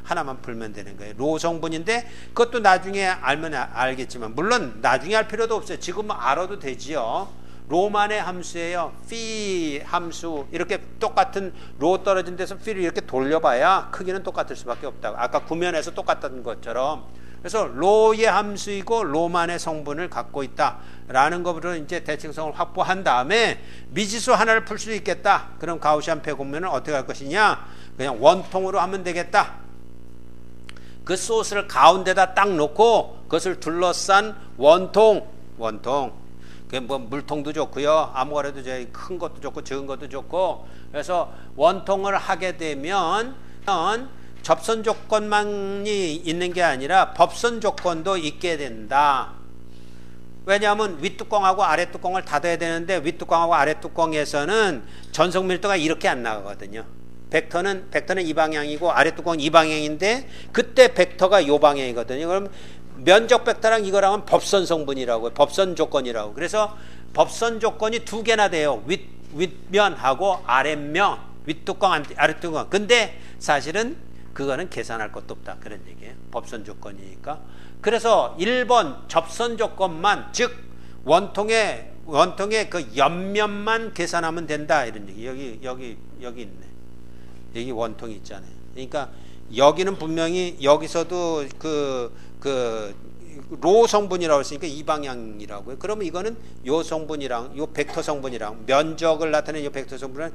하나만 풀면 되는 거예요. 로 성분인데 그것도 나중에 알면 알겠지만, 물론 나중에 할 필요도 없어요. 지금 알아도 되지요. 로만의 함수예요. phi 함수. 이렇게 똑같은 로 떨어진 데서 phi를 이렇게 돌려봐야 크기는 똑같을 수밖에 없다고. 아까 구면에서 똑같은 것처럼. 그래서 로의 함수이고 로만의 성분을 갖고 있다라는 것으로 이제 대칭성을 확보한 다음에 미지수 하나를 풀 수 있겠다. 그럼 가우시안 폐곡면은 어떻게 할 것이냐? 그냥 원통으로 하면 되겠다. 그 소스를 가운데다 딱 놓고 그것을 둘러싼 원통. 그 뭐 물통도 좋고요. 아무거라도 큰 것도 좋고 적은 것도 좋고. 그래서 원통을 하게 되면 접선 조건만이 있는 게 아니라 법선 조건도 있게 된다. 왜냐하면 윗뚜껑하고 아랫뚜껑을 닫아야 되는데 윗뚜껑하고 아랫뚜껑에서는 전성 밀도가 이렇게 안 나가거든요. 벡터는 이 방향이고 아랫뚜껑은 이 방향인데 그때 벡터가 이 방향이거든요. 그럼 면적 벡터랑 이거랑은 법선 성분이라고, 법선 조건이라고. 그래서 법선 조건이 두 개나 돼요. 윗면하고 아랫면, 윗뚜껑, 아랫뚜껑. 근데 사실은 그거는 계산할 것도 없다, 그런 얘기예요. 법선 조건이니까. 그래서 1번 접선 조건만, 즉 원통의 원통의 그 옆면만 계산하면 된다 이런 얘기. 여기 있네. 여기 원통이 있잖아요. 그러니까 여기는 분명히 여기서도 로 성분이라고 했으니까 이 방향이라고요. 그러면 이거는 요 성분이랑 요 벡터 성분이랑 면적을 나타내는 요 벡터 성분은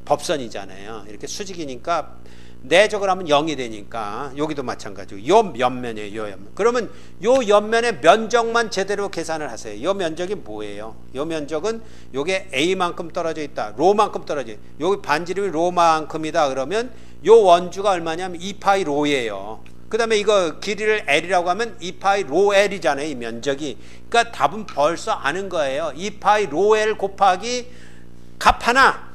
법선이잖아요. 이렇게 수직이니까 내적을 하면 0이 되니까 여기도 마찬가지고 요 옆면이에요. 요 옆면. 그러면 요 옆면의 면적만 제대로 계산을 하세요. 요 면적이 뭐예요? 요 면적은 요게 A만큼 떨어져 있다. 로만큼 떨어져 있다. 여기 반지름이 로만큼이다. 그러면 요 원주가 얼마냐면 2파이 로예요. 그 다음에 이거 길이를 L이라고 하면 2파이 로 L이잖아요. 이 면적이. 그러니까 답은 벌써 아는 거예요. 2파이 로 L 곱하기 값 하나.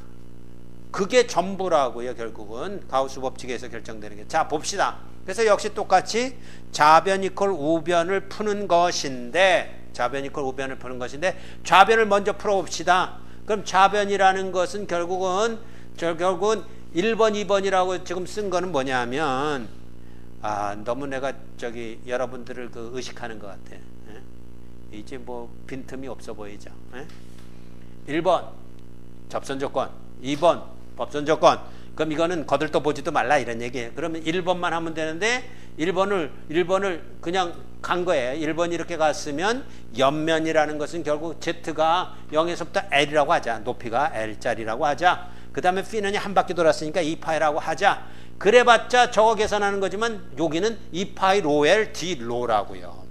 그게 전부라고요. 결국은 가우스 법칙에서 결정되는 게. 자 봅시다. 그래서 역시 똑같이 좌변 이퀄 우변을 푸는 것인데 좌변을 먼저 풀어봅시다. 그럼 좌변이라는 것은 결국은 1번 2번이라고 지금 쓴 거는 뭐냐면 너무 내가 여러분들을 의식하는 것 같아. 이제 뭐 빈틈이 없어 보이죠. 1번 접선 조건, 2번 법선 조건. 그럼 이거는 거들떠 보지도 말라 이런 얘기예요. 그러면 1번만 하면 되는데 1번을 그냥 간 거예요. 1번이 이렇게 갔으면 옆면이라는 것은 결국 Z가 0에서부터 L이라고 하자. 높이가 L짜리라고 하자. 그 다음에 P는 한 바퀴 돌았으니까 2파이라고 하자. 그래봤자 저거 계산하는 거지만 여기는 2파이 로 L D 로라고요.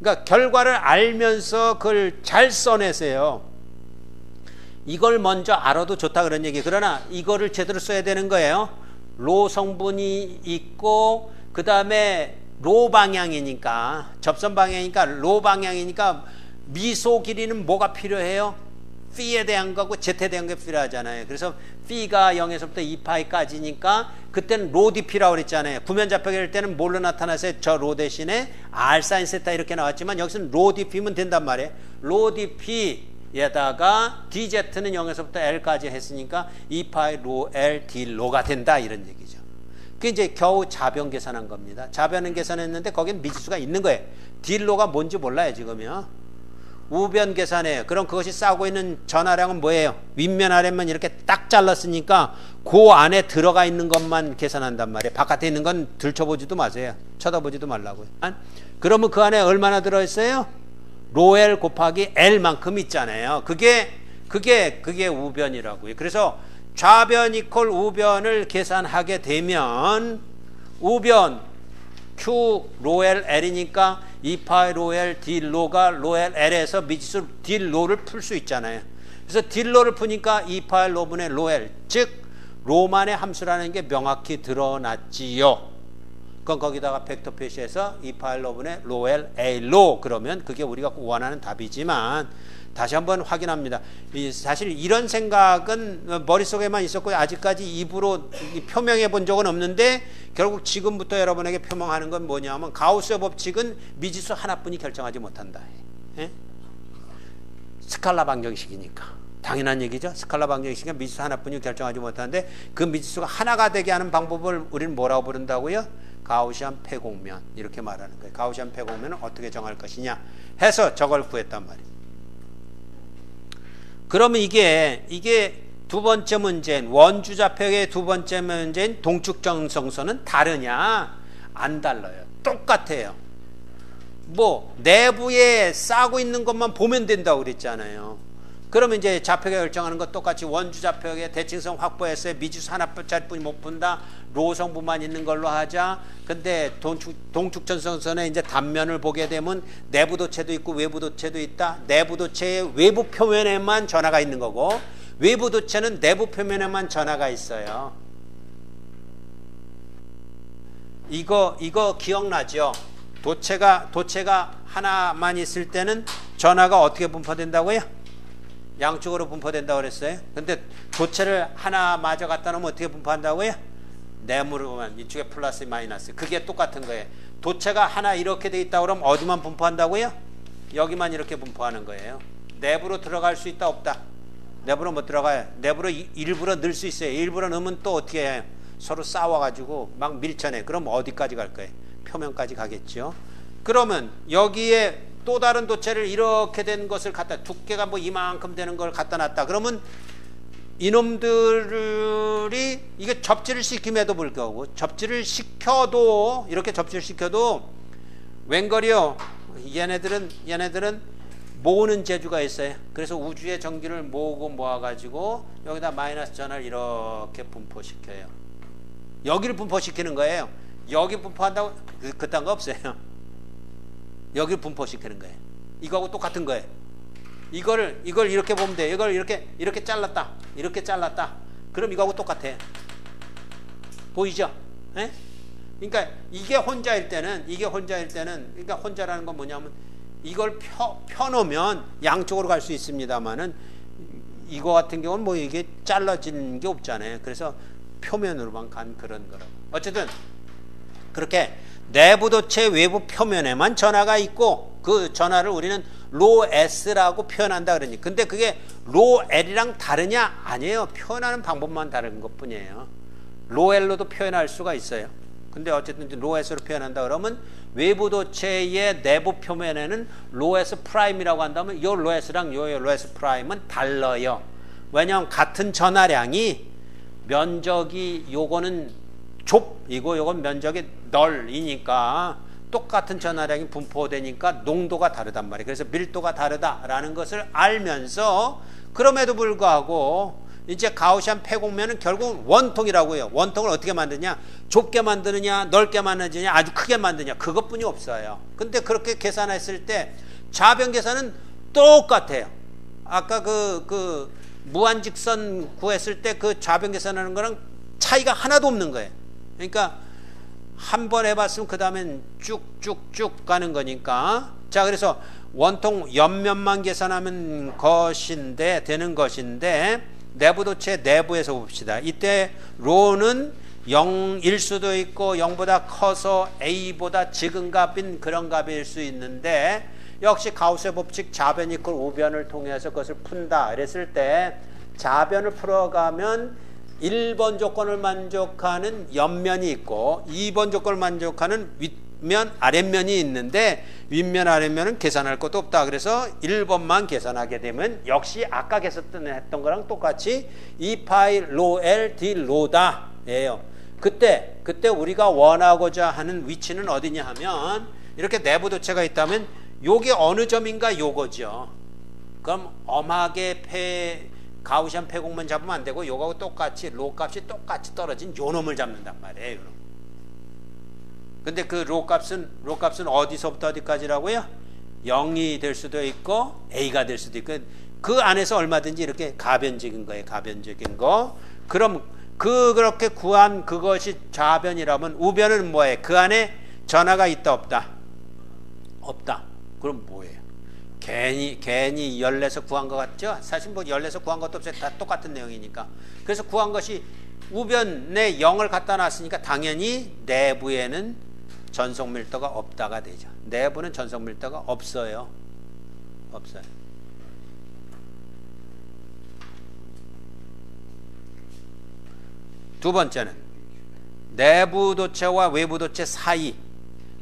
그러니까 결과를 알면서 그걸 잘 써내세요. 이걸 먼저 알아도 좋다 그런 얘기. 그러나 이거를 제대로 써야 되는 거예요. 로 성분이 있고 그 다음에 로 방향이니까 접선 방향이니까 로 방향이니까 미소 길이는 뭐가 필요해요? P에 대한 거고 Z에 대한 게 필요하잖아요. 그래서 P가 0에서부터 2파이까지니까 그때는 로 DP라고 그랬잖아요. 구면좌표가 될 때는 뭘로 나타나세요? 저 로 대신에 R 사인 세타 이렇게 나왔지만 여기서는 로 DP면 된단 말이에요. 로 DP 에다가 DZ는 0에서부터 L까지 했으니까 2파이 로 L D 로가 된다 이런 얘기죠. 그게 이제 겨우 좌변 계산한 겁니다. 좌변은 계산했는데 거기는 미지수가 있는 거예요. D 로가 뭔지 몰라요 지금요. 우변 계산해요. 그럼 그것이 싸고 있는 전하량은 뭐예요? 윗면 아랫면 이렇게 딱 잘랐으니까 그 안에 들어가 있는 것만 계산한단 말이에요. 바깥에 있는 건 들춰보지도 마세요. 쳐다보지도 말라고요. 그러면 그 안에 얼마나 들어있어요? 로 L 곱하기 L만큼 있잖아요. 그게 우변이라고요. 그래서 좌변 이퀄 우변을 계산하게 되면 우변 Q 로 L L이니까 2파이 로 L D 로가 로 L L에서 미지수 D 로를 풀 수 있잖아요. 그래서 D 로를 푸니까 2파이 로분의 로 L 즉 로만의 함수라는 게 명확히 드러났지요. 그건 거기다가 벡터 표시해서 2파이 로분의 로 L A 로 그러면 그게 우리가 원하는 답이지만 다시 한번 확인합니다. 사실 이런 생각은 머릿속에만 있었고 아직까지 입으로 표명해 본 적은 없는데 결국 지금부터 여러분에게 표명하는 건 뭐냐면 가우스의 법칙은 미지수 하나뿐이 결정하지 못한다. 스칼라 방정식이니까 당연한 얘기죠. 스칼라 방정식이니까 미지수 하나뿐이 결정하지 못하는데 그 미지수가 하나가 되게 하는 방법을 우리는 뭐라고 부른다고요? 가우시안 폐곡면 이렇게 말하는 거예요. 가우시안 폐곡면은 어떻게 정할 것이냐 해서 저걸 구했단 말이에요. 그러면 이게 두 번째 문제인 원주좌표의 두 번째 문제인 동축정성선은 다르냐? 안 달라요. 똑같아요. 뭐 내부에 싸고 있는 것만 보면 된다고 그랬잖아요. 그러면 이제 좌표가 결정하는 것 똑같이 원주좌표의 대칭성 확보해서 미지수 하나짜리뿐이 못 푼다. 로 성분만 있는 걸로 하자. 근데 동축전성선의 이제 단면을 보게 되면 내부 도체도 있고 외부 도체도 있다. 내부 도체의 외부 표면에만 전하가 있는 거고 외부 도체는 내부 표면에만 전하가 있어요. 이거 기억나죠? 도체가 하나만 있을 때는 전하가 어떻게 분포된다고요? 양쪽으로 분포된다고 그랬어요. 근데 도체를 하나 마저 갖다 놓으면 어떻게 분포한다고요? 네모로 보면 이쪽에 플러스 마이너스. 그게 똑같은 거예요. 도체가 하나 이렇게 돼 있다 그러면 어디만 분포한다고요? 여기만 이렇게 분포하는 거예요. 내부로 들어갈 수 있다 없다? 내부로 못 들어가요. 내부로 일부러 넣을 수 있어요. 일부러 넣으면 또 어떻게 해요? 서로 싸워가지고 막 밀쳐내. 그럼 어디까지 갈 거예요? 표면까지 가겠죠. 그러면 여기에 또 다른 도체를 이렇게 된 것을 갖다 두께가 뭐 이만큼 되는 걸 갖다 놨다. 그러면 이놈들이 이게 접지를 시킴에도 불구하고 접지를 시켜도 이렇게 접지를 시켜도 웬걸이요. 얘네들은 모으는 재주가 있어요. 그래서 우주의 전기를 모으고 모아가지고 여기다 마이너스 전하를 이렇게 분포시켜요. 여기를 분포시키는 거예요. 여기 분포한다고 그딴 거 없어요. 여기를 분포시키는 거예요. 이거하고 똑같은 거예요. 이걸 이렇게 보면 돼요. 이걸 이렇게 잘랐다. 이렇게 잘랐다. 그럼 이거하고 똑같아. 보이죠? 예? 그러니까 이게 혼자일 때는 그러니까 혼자라는 건 뭐냐면 이걸 펴놓으면 양쪽으로 갈 수 있습니다만은 이거 같은 경우는 뭐 이게 잘라진 게 없잖아요. 그래서 표면으로만 간 그런 거라고. 어쨌든 그렇게 내부 도체 외부 표면에만 전하가 있고 그 전하를 우리는 로 S라고 표현한다 그러니. 근데 그게 로 L이랑 다르냐? 아니에요. 표현하는 방법만 다른 것 뿐이에요. 로 L로도 표현할 수가 있어요. 근데 어쨌든 로 S로 표현한다 그러면 외부 도체의 내부 표면에는 로 S 프라임이라고 한다면 요 로 S랑 요 로 S 프라임은 달라요. 왜냐하면 같은 전하량이 면적이 요거는 좁이고 요건 면적이 널이니까 똑같은 전하량이 분포되니까 농도가 다르단 말이에요. 그래서 밀도가 다르다라는 것을 알면서 그럼에도 불구하고 이제 가우시안 폐곡면은 결국 원통이라고 해요. 원통을 어떻게 만드냐? 좁게 만드느냐, 넓게 만드느냐, 아주 크게 만드느냐, 그것뿐이 없어요. 근데 그렇게 계산했을 때 좌변 계산은 똑같아요. 아까 그 무한직선 구했을 때 그 좌변 계산하는 거랑 차이가 하나도 없는 거예요. 그러니까 한 번 해봤으면 그 다음엔 쭉쭉쭉 가는 거니까. 자, 그래서 원통 옆면만 계산하면 되는 것인데 내부 도체 내부에서 봅시다. 이때 로는 0일 수도 있고 0보다 커서 A보다 작은 값인 그런 값일 수 있는데 역시 가우스의 법칙 좌변 이퀄 우변을 통해서 그것을 푼다 그랬을 때 좌변을 풀어가면 1번 조건을 만족하는 옆면이 있고 2번 조건을 만족하는 윗면 아랫면이 있는데 윗면 아랫면은 계산할 것도 없다. 그래서 1번만 계산하게 되면 역시 아까 했던 거랑 똑같이 2파이 로 L D 로다 예요. 그때 우리가 원하고자 하는 위치는 어디냐 하면 이렇게 내부 도체가 있다면 요게 어느 점인가 요거죠. 그럼 엄하게 가우시안 폐곡면 잡으면 안 되고 요거하고 똑같이 로 값이 똑같이 떨어진 요 놈을 잡는단 말이에요. 근데 그 로 값은 어디서부터 어디까지라고요? 0이 될 수도 있고 A가 될 수도 있고 그 안에서 얼마든지 이렇게 가변적인 거예요. 가변적인 거. 그럼 그렇게 구한 그것이 좌변이라면 우변은 뭐예요? 그 안에 전하가 있다 없다? 없다. 그럼 뭐예요? 괜히 열내서 구한 것 같죠? 사실 뭐 열내서 구한 것도 없어요. 다 똑같은 내용이니까. 그래서 구한 것이 우변에 0을 갖다 놨으니까 당연히 내부에는 전속 밀도가 없다가 되죠. 내부는 전속 밀도가 없어요. 없어요. 두 번째는 내부 도체와 외부 도체 사이.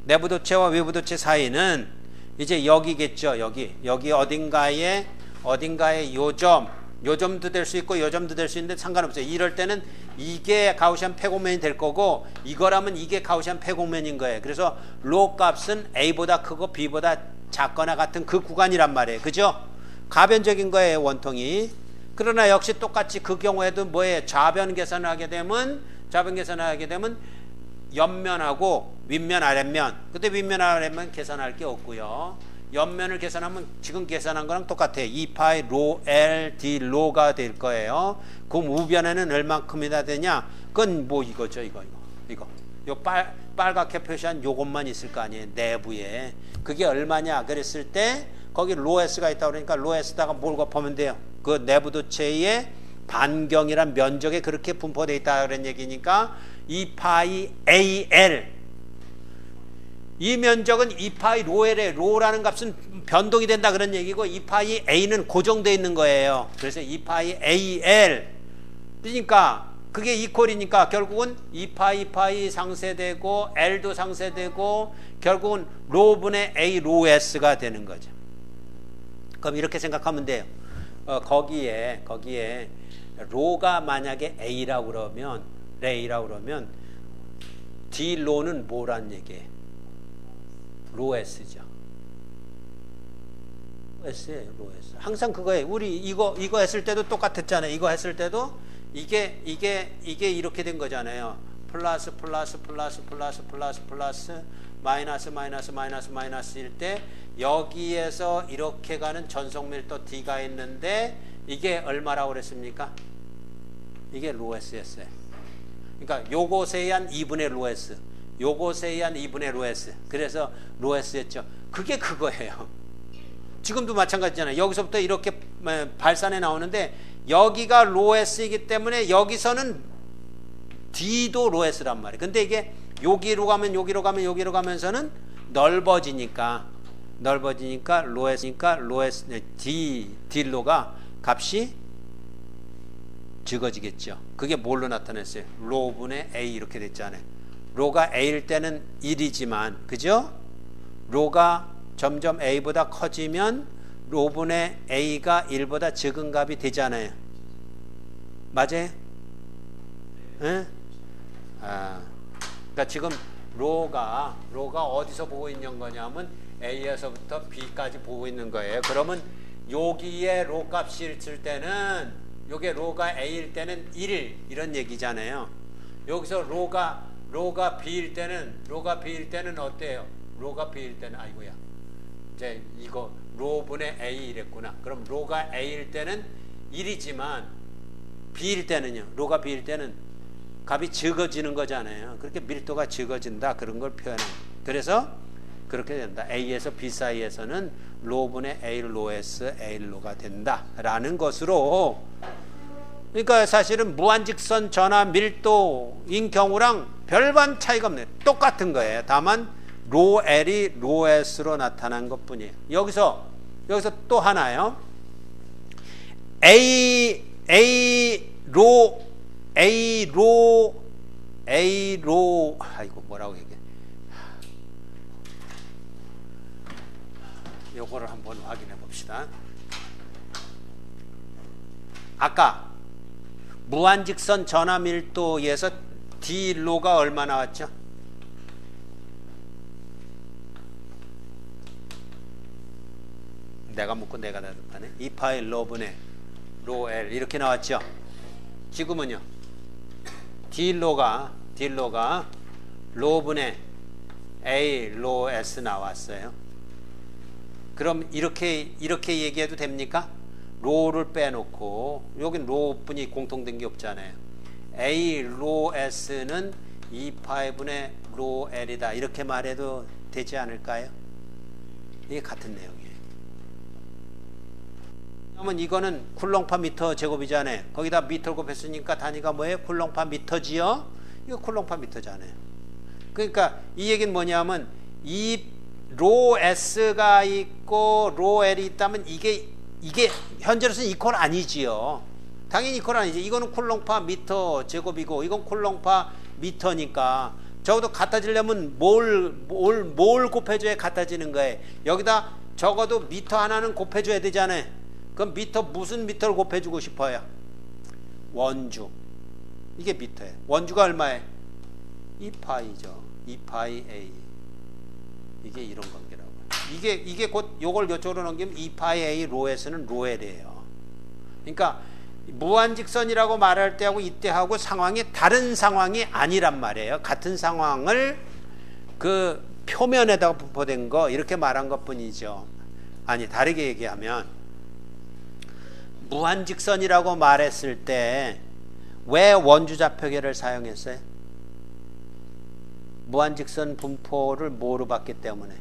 내부 도체와 외부 도체 사이는 이제 여기겠죠. 여기 어딘가에 요점도 될 수 있고 요점도 될 수 있는데 상관없어요. 이럴 때는 이게 가우시안 폐곡면이 될 거고 이거라면 이게 가우시안 폐곡면인 거예요. 그래서 로 값은 A보다 크고 B보다 작거나 같은 그 구간이란 말이에요. 그죠? 가변적인 거예요. 원통이. 그러나 역시 똑같이 그 경우에도 뭐예요? 좌변 계산을 하게 되면 옆면하고 윗면 아랫면. 근데 윗면 아랫면 계산할 게 없고요. 옆면을 계산하면 지금 계산한 거랑 똑같아요. 2파이 로 L D 로가 될 거예요. 그럼 우변에는 얼만큼이나 되냐? 그건 뭐 이거죠. 이거. 요 빨갛게 표시한 요것만 있을 거 아니에요. 내부에. 그게 얼마냐? 그랬을 때 거기 로 S가 있다고 그러니까 로 S다가 뭘 곱하면 돼요? 그 내부 도체의 반경이란 면적에 그렇게 분포되어 있다 그런 얘기니까 2파이 AL 이 면적은 2파이 로 L에 로라는 값은 변동이 된다 그런 얘기고 2파이 A는 고정되어 있는 거예요. 그래서 2파이 AL 그러니까 그게 이퀄이니까 결국은 2파이 상쇄되고 L도 상쇄되고 결국은 로분의 A 로 S가 되는 거죠. 그럼 이렇게 생각하면 돼요. 거기에 로가 만약에 A라고 그러면 D 로는 뭐란 얘기예요? 로 S죠. S예요, 로 S. 항상 그거예요. 우리 이거 했을 때도 똑같았잖아요. 이거 했을 때도 이게 이렇게 된 거잖아요. 플러스 마이너스일 때 여기에서 이렇게 가는 전속 밀도 D가 있는데 이게 얼마라고 그랬습니까? 이게 로 S였어요. 그러니까 요것에 의한 2분의 로 S, 요것에 의한 2분의 로 S. 그래서 로 S였죠. 그게 그거예요. 지금도 마찬가지잖아요. 여기서부터 이렇게 발산해 나오는데 여기가 로 S이기 때문에 여기서는 D도 로 S란 말이에요. 근데 이게 여기로 가면서는 넓어지니까 로 S니까 로 S D로가 값이 적어지겠죠. 그게 뭘로 나타냈어요? 로분의 A 이렇게 됐잖아요. 로가 A일 때는 1이지만 그죠? 로가 점점 A보다 커지면 로분의 A가 1보다 적은 값이 되잖아요. 맞아요? 네? 그러니까 지금 로가 어디서 보고 있는 거냐면 A에서부터 B까지 보고 있는 거예요. 그러면 여기에 로 값이 있을 때는 요게 로가 A일 때는 1 이런 얘기잖아요. 여기서 로가 B일 때는 어때요? 로가 B일 때는 아이고야. 이제 이거 로분의 A 이랬구나. 그럼 로가 A일 때는 1이지만 B일 때는요. 로가 B일 때는 값이 적어지는 거잖아요. 그렇게 밀도가 적어진다. 그런 걸 표현합니다. 그래서 그렇게 된다. A에서 B 사이에서는 로분의 A 로 S, A 로가 된다. 라는 것으로 그러니까 사실은 무한직선 전화 밀도인 경우랑 별반 차이가 없네요. 똑같은 거예요. 다만 로 L이 로 S로 나타난 것 뿐이에요. 여기서 또 하나요. A 로 아이고 뭐라고 얘기해. 요거를 한번 확인해 봅시다. 아까 무한직선 전화 밀도에서 D로가 얼마 나왔죠? 내가 묻고 내가 대답하네. 2파이 로분의 로 L 이렇게 나왔죠. 지금은요. D로가 로분의 A 로 S 나왔어요. 그럼 이렇게 얘기해도 됩니까? 로를 빼놓고 여긴 로뿐이 공통된 게 없잖아요. A 로 S는 2파이분의 로 L이다. 이렇게 말해도 되지 않을까요? 이게 같은 내용이에요. 그러면 이거는 쿨롱파 미터 제곱이잖아요. 거기다 미터를 곱했으니까 단위가 뭐예요? 쿨롱파 미터지요? 이거 쿨롱파 미터잖아요. 그러니까 이 얘기는 뭐냐면 이 로 S가 있고 로 L이 있다면 이게 현재로서는 이퀄 아니지요. 당연히 이퀄 아니지. 이거는 쿨롱파 미터 제곱이고 이건 쿨롱파 미터니까 적어도 같아지려면 뭘 곱해줘야 같아지는 거예요. 여기다 적어도 미터 하나는 곱해줘야 되잖아요. 그럼 무슨 미터를 곱해주고 싶어요? 원주. 이게 미터예요. 원주가 얼마예요? 2파이죠. 2파이 A. 이게 이런 관계라고. 이게 곧 요걸 요쪽으로 넘기면 2파이 A 로 S는 로 L이에요. 그러니까 무한직선이라고 말할 때하고 이때하고 상황이 다른 상황이 아니란 말이에요. 같은 상황을 그 표면에다가 부포된 거 이렇게 말한 것 뿐이죠. 아니 다르게 얘기하면 무한직선이라고 말했을 때 왜 원주좌표계를 사용했어요? 무한직선 분포를 뭐로 봤기 때문에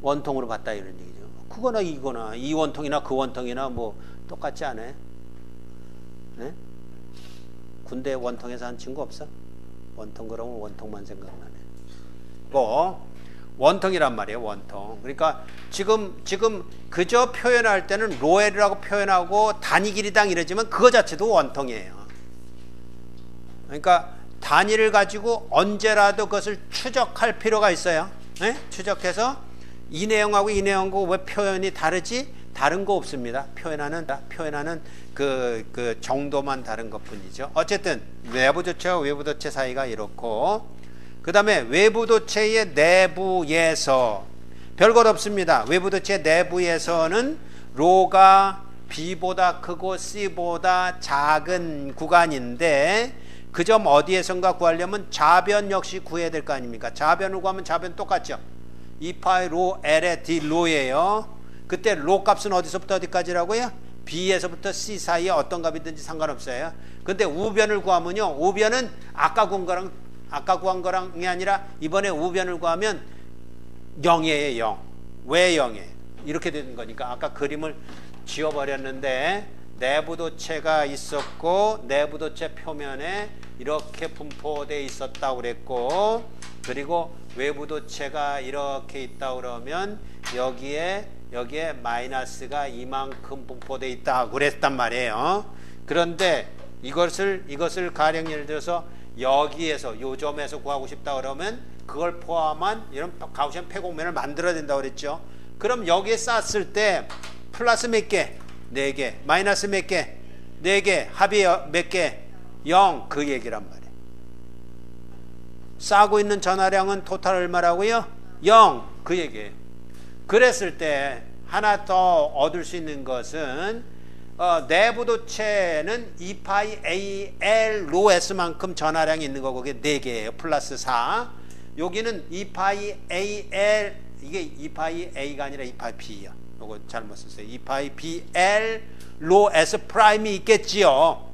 원통으로 봤다 이런 얘기죠. 그거나 이거나 이 원통이나 그 원통이나 뭐 똑같지 않아요? 네? 군대 원통에서 한 친구 없어? 원통 그러면 원통만 생각나네. 뭐 원통이란 말이에요. 원통. 그러니까 지금 그저 표현할 때는 로엘이라고 표현하고 단위 길이당 이러지만 그거 자체도 원통이에요. 그러니까 단위를 가지고 언제라도 그것을 추적할 필요가 있어요. 네? 추적해서 이 내용하고 이 내용하고 왜 표현이 다르지? 다른 거 없습니다. 표현하는 그 정도만 다른 것 뿐이죠. 어쨌든 내부 도체와 외부 도체 사이가 이렇고, 그 다음에 외부 도체의 내부에서 별것 없습니다. 외부 도체 내부에서는 로가 B보다 크고 C보다 작은 구간인데 그 점 어디에선가 구하려면 좌변 역시 구해야 될 거 아닙니까? 좌변을 구하면 좌변 똑같죠. 2파이 로 L의 D 로예요. 그때 로 값은 어디서부터 어디까지라고요? B에서부터 C 사이에 어떤 값이든지 상관없어요. 근데 우변을 구하면요, 우변은 아까 구한 거랑이 아니라 이번에 우변을 구하면 0이에요. 0. 왜 0이에요? 이렇게 되는 거니까 아까 그림을 지워버렸는데 내부 도체가 있었고 내부 도체 표면에 이렇게 분포되어 있었다고 그랬고, 그리고 외부 도체가 이렇게 있다고 그러면 여기에 마이너스가 이만큼 분포되어 있다고 그랬단 말이에요. 그런데 이것을 가령 예를 들어서 여기에서 요 점에서 구하고 싶다 그러면 그걸 포함한 이런 가우시안 폐곡면을 만들어야 된다고 그랬죠. 그럼 여기에 쌌을 때 플러스 몇 개? 4개. 마이너스 몇 개? 4개. 합이 몇 개? 0. 그 얘기란 말이에요. 싸고 있는 전하량은 토탈 얼마라고요? 0. 그 얘기예요. 그랬을 때 하나 더 얻을 수 있는 것은 내부 도체는 2파이 AL 로 S만큼 전하량이 있는 거고 그게 4개예요. 플러스 4. 여기는 2파이 AL, 이게 2파이 A가 아니라 2파이 B예요. 이거 잘못 썼어요. 2파이 BL 로 S 프라임이 있겠지요.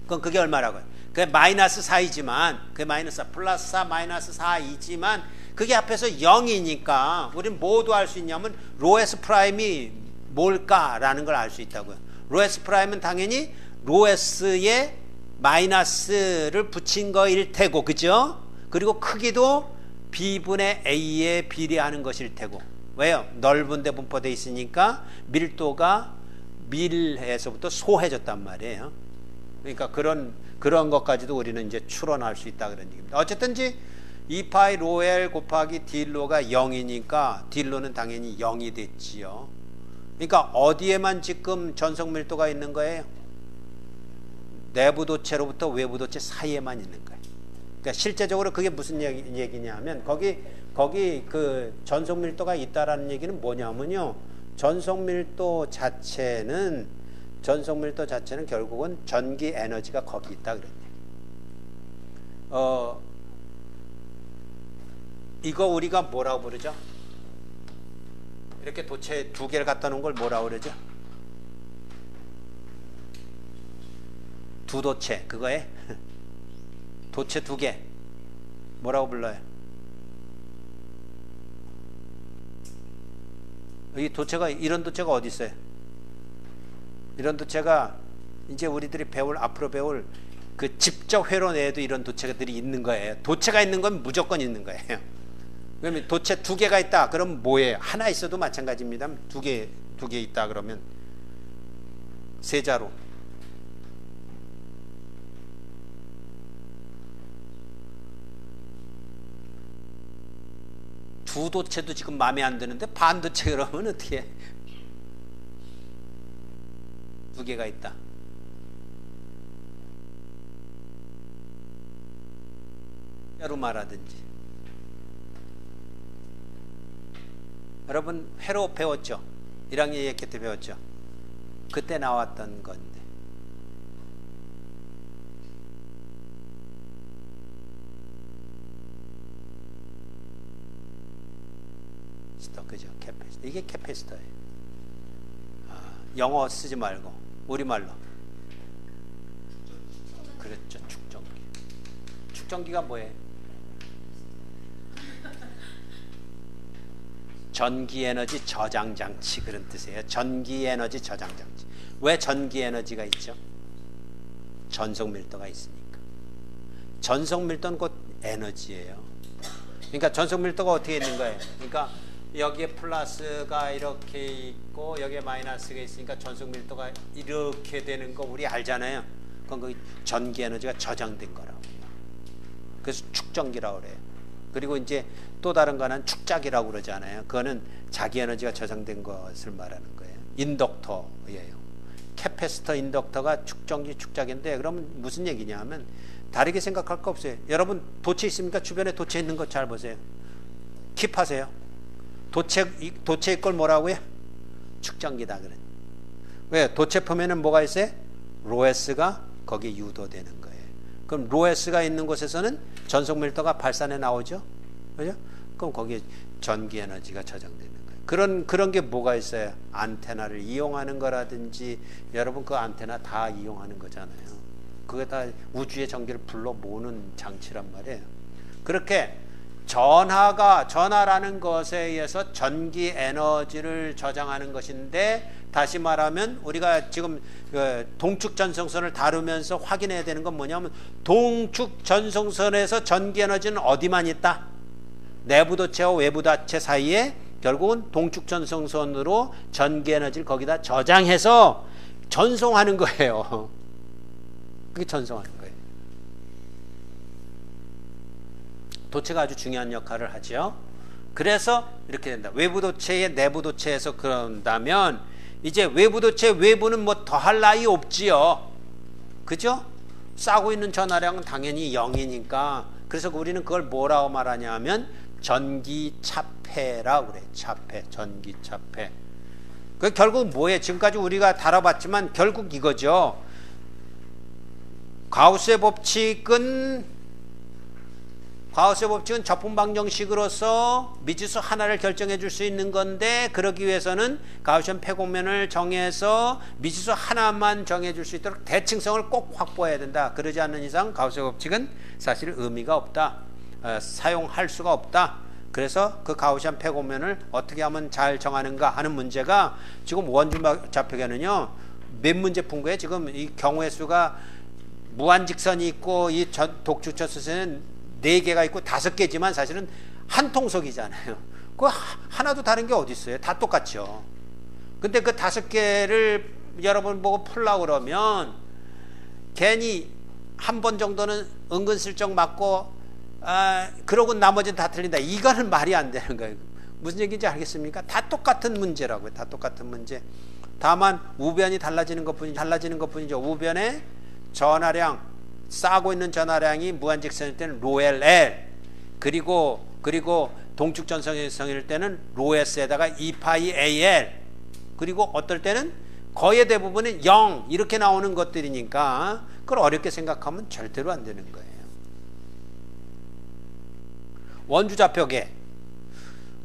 그럼 그게 얼마라고요? 그게 마이너스 4이지만, 그게 마이너스 4, 플러스 4, 마이너스 4이지만, 그게 앞에서 0이니까, 우린 뭐도 알 수 있냐면, 로 S 프라임이 뭘까라는 걸 알 수 있다고요. 로 S 프라임은 당연히 로 S에 마이너스를 붙인 거일 테고, 그죠? 그리고 크기도 B분의 A에 비례하는 것일 테고. 왜요? 넓은 데 분포되어 있으니까 밀도가 밀에서부터 소해졌단 말이에요. 그러니까 그런 것까지도 우리는 이제 추론할 수 있다 그런 얘기입니다. 어쨌든지 2파이 로 L 곱하기 D로가 0이니까 D로는 당연히 0이 됐지요. 그러니까 어디에만 지금 전속 밀도가 있는 거예요? 내부 도체로부터 외부 도체 사이에만 있는 거예요. 그러니까 실제적으로 그게 무슨 얘기냐 하면 거기 그 전속 밀도가 있다라는 얘기는 뭐냐면요. 전속 밀도 자체는 결국은 전기 에너지가 거기 있다 그런 얘기. 이거 우리가 뭐라고 부르죠? 이렇게 도체 2개를 갖다 놓은 걸 뭐라고 그러죠? 두 도체, 그거에 도체 2개 뭐라고 불러요? 이 도체가, 이런 도체가 어디 있어요? 이런 도체가 이제 우리들이 앞으로 배울 그 직접 회로 내에도 이런 도체들이 있는 거예요. 도체가 있는 건 무조건 있는 거예요. 그러면 도체 2개가 있다. 그럼 뭐예요? 하나 있어도 마찬가지입니다. 2개 있다 그러면 세자로. 두 도체도 지금 마음에 안 드는데 반도체 그러면 어떻게 해? 2개가 있다. 로 말하든지. 여러분 회로 배웠죠? 1학년 2학기 때 배웠죠? 그때 나왔던 건데. 그죠? 캐패시터. 이게 캐패시터예요. 영어 쓰지 말고 우리말로. 그렇죠. 축전기. 축전기가 뭐예요? 전기에너지 저장장치 그런 뜻이에요. 전기에너지 저장장치. 왜 전기에너지가 있죠? 전속밀도가 있으니까. 전속밀도는 곧 에너지예요. 그러니까 전속 밀도가 어떻게 있는 거예요? 그러니까 여기에 플러스가 이렇게 있고 여기에 마이너스가 있으니까 전속 밀도가 이렇게 되는 거 우리 알잖아요. 그건 그 전기 에너지가 저장된 거라고. 그래서 축전기라고 그래요. 그리고 이제 또 다른 거는 축작이라고 그러잖아요. 그거는 자기 에너지가 저장된 것을 말하는 거예요. 인덕터예요. 캐패시터 인덕터가 축전기 축작인데 그러면 무슨 얘기냐 하면 다르게 생각할 거 없어요. 여러분 도체 있습니까? 주변에 도체 있는 거 잘 보세요. 킵하세요. 도체의 걸 뭐라고요? 축전기다 그래. 왜? 도체 표면에는 뭐가 있어요? 로에스가 거기에 유도되는 거예요. 그럼 로에스가 있는 곳에서는 전속 밀도가 발산해 나오죠. 그죠? 그럼 거기에 전기 에너지가 저장되는 거예요. 그런 게 뭐가 있어요? 안테나를 이용하는 거라든지 여러분 그 안테나 다 이용하는 거잖아요. 그게 다 우주의 전기를 불러 모으는 장치란 말이에요. 그렇게 전하라는 것에 의해서 전기 에너지를 저장하는 것인데 다시 말하면 우리가 지금 동축 전송선을 다루면서 확인해야 되는 건 뭐냐면 동축 전송선에서 전기 에너지는 어디만 있다? 내부 도체와 외부 도체 사이에 결국은 동축 전송선으로 전기 에너지를 거기다 저장해서 전송하는 거예요. 그게 전송하는 거예요. 도체가 아주 중요한 역할을 하죠. 그래서 이렇게 된다. 외부 도체의 내부 도체에서 그런다면 이제 외부 도체 외부는 뭐 더할 나위 없지요. 그죠? 싸고 있는 전하량은 당연히 0이니까 그래서 우리는 그걸 뭐라고 말하냐 하면 전기차폐라고 그래. 차폐, 전기차폐. 그 결국 뭐예요? 지금까지 우리가 다뤄봤지만 결국 이거죠. 가우스의 법칙은 적분방정식으로서 미지수 하나를 결정해 줄 수 있는 건데 그러기 위해서는 가우시안 폐곡면을 정해서 미지수 하나만 정해 줄 수 있도록 대칭성을 꼭 확보해야 된다. 그러지 않는 이상 가우스의 법칙은 사실 의미가 없다. 사용할 수가 없다. 그래서 그 가우시안 폐곡면을 어떻게 하면 잘 정하는가 하는 문제가 지금 원주 좌표계는요. 몇 문제 푼 거예요? 지금 이 경우의 수가 무한직선이 있고 이 독주철수선은 4개가 있고 5개지만 사실은 한 통속이잖아요. 그 하나도 다른 게 어디 있어요? 다 똑같죠. 근데 그 5개를 여러분 보고 풀라고 그러면 괜히 한 번 정도는 은근슬쩍 맞고 그러고 나머지는 다 틀린다. 이거는 말이 안 되는 거예요. 무슨 얘기인지 알겠습니까? 다 똑같은 문제라고요. 다 똑같은 문제. 다만 우변이 달라지는 것뿐이죠. 우변의 전하량 싸고 있는 전하량이 무한직선일 때는 로엘 L 그리고 동축 전성일 때는 로S에다가 2파이 AL 그리고 어떨 때는 거의 대부분은 0 이렇게 나오는 것들이니까 그걸 어렵게 생각하면 절대로 안 되는 거예요. 원주좌표계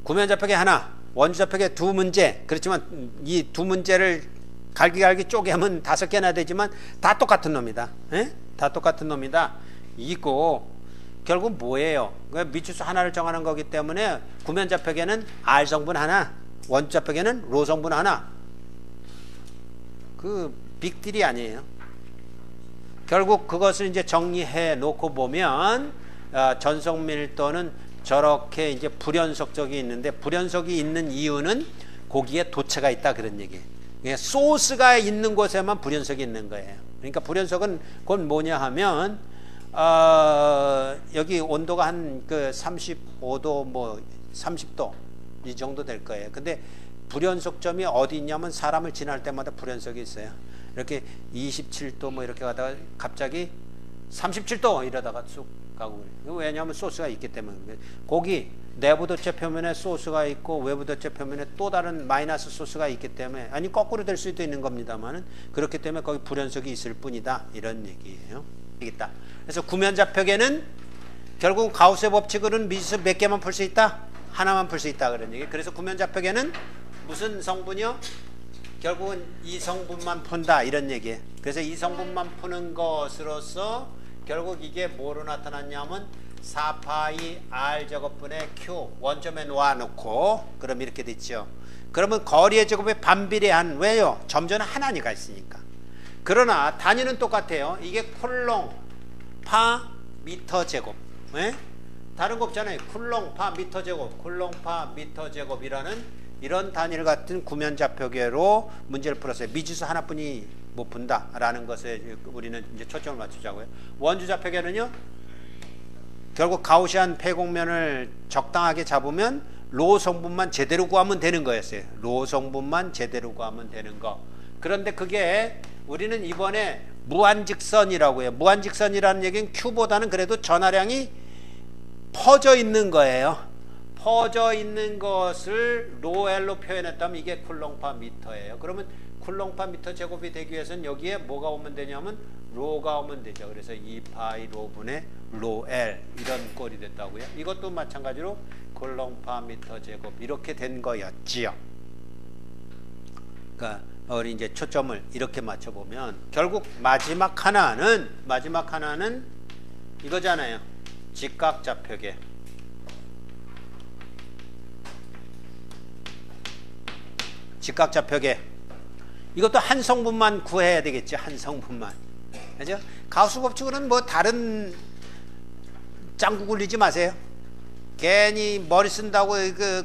구면좌표계 하나 원주좌표계 2문제 그렇지만 이 2문제를 갈기갈기 쪼개면 5개나 되지만 다 똑같은 놈이다. 에? 다 똑같은 놈이다. 이거 결국 뭐예요? 미치수 하나를 정하는 거기 때문에 구면좌표계는 R 성분 하나, 원주좌표계는 로 성분 하나. 그 빅딜이 아니에요. 결국 그것을 이제 정리해 놓고 보면 전속 밀도는 저렇게 이제 불연속적이 있는데 불연속이 있는 이유는 거기에 도체가 있다 그런 얘기예요. 소스가 있는 곳에만 불연속이 있는 거예요. 그러니까 불연속은 그건 뭐냐 하면 여기 온도가 한 그 35도 뭐 30도 이 정도 될 거예요. 근데 불연속점이 어디 있냐면 사람을 지날 때마다 불연속이 있어요. 이렇게 27도 뭐 이렇게 가다가 갑자기 37도 이러다가 쑥 가고 그래요. 왜냐하면 소스가 있기 때문에. 거기 내부 도체 표면에 소스가 있고 외부 도체 표면에 또 다른 마이너스 소스가 있기 때문에 아니 거꾸로 될 수도 있는 겁니다만은 그렇기 때문에 거기 불연속이 있을 뿐이다 이런 얘기예요. 있다. 그래서 구면좌표계는 결국 가우스의 법칙으로는 미지수 몇 개만 풀 수 있다? 하나만 풀 수 있다 그런 얘기. 그래서 구면좌표계는 무슨 성분이요? 결국은 이 성분만 푼다 이런 얘기예요. 그래서 이 성분만 푸는 것으로서 결국 이게 뭐로 나타났냐면 4파이 R 제곱분의 Q 원점에 놓아놓고 그럼 이렇게 됐죠. 그러면 거리의 제곱에 반비례한 왜요? 점전은 하나니까 있으니까. 그러나 단위는 똑같아요. 이게 콜롱 파 미터 제곱. 네? 다른 거 없잖아요. 쿨롱파 미터 제곱, 쿨롱파 미터 제곱이라는 이런 단위를 같은 구면 좌표계로 문제를 풀었어요. 미지수 하나뿐이 못 푼다라는 것에 우리는 이제 초점을 맞추자고요. 원주 좌표계는요, 결국 가우시안 폐곡면을 적당하게 잡으면 로 성분만 제대로 구하면 되는 거였어요. 로 성분만 제대로 구하면 되는 거. 그런데 그게 우리는 이번에 무한직선이라고 해요. 무한직선이라는 얘기는 Q보다는 그래도 전하량이 퍼져 있는 거예요. 퍼져 있는 것을 로 L로 표현했다면 이게 쿨롱파 미터예요. 그러면 쿨롱파 미터 제곱이 되기 위해서는 여기에 뭐가 오면 되냐면 로가 오면 되죠. 그래서 2파이 로분의 로 L 이런 꼴이 됐다고요. 이것도 마찬가지로 쿨롱파 미터 제곱 이렇게 된 거였지요. 그러니까 우리 이제 초점을 이렇게 맞춰보면 결국 마지막 하나는 이거잖아요. 직각좌표계. 직각좌표계. 이것도 한 성분만 구해야 되겠죠. 한 성분만. 그죠? 가우스 법칙으로는 뭐 다른 짱구 굴리지 마세요. 괜히 머리 쓴다고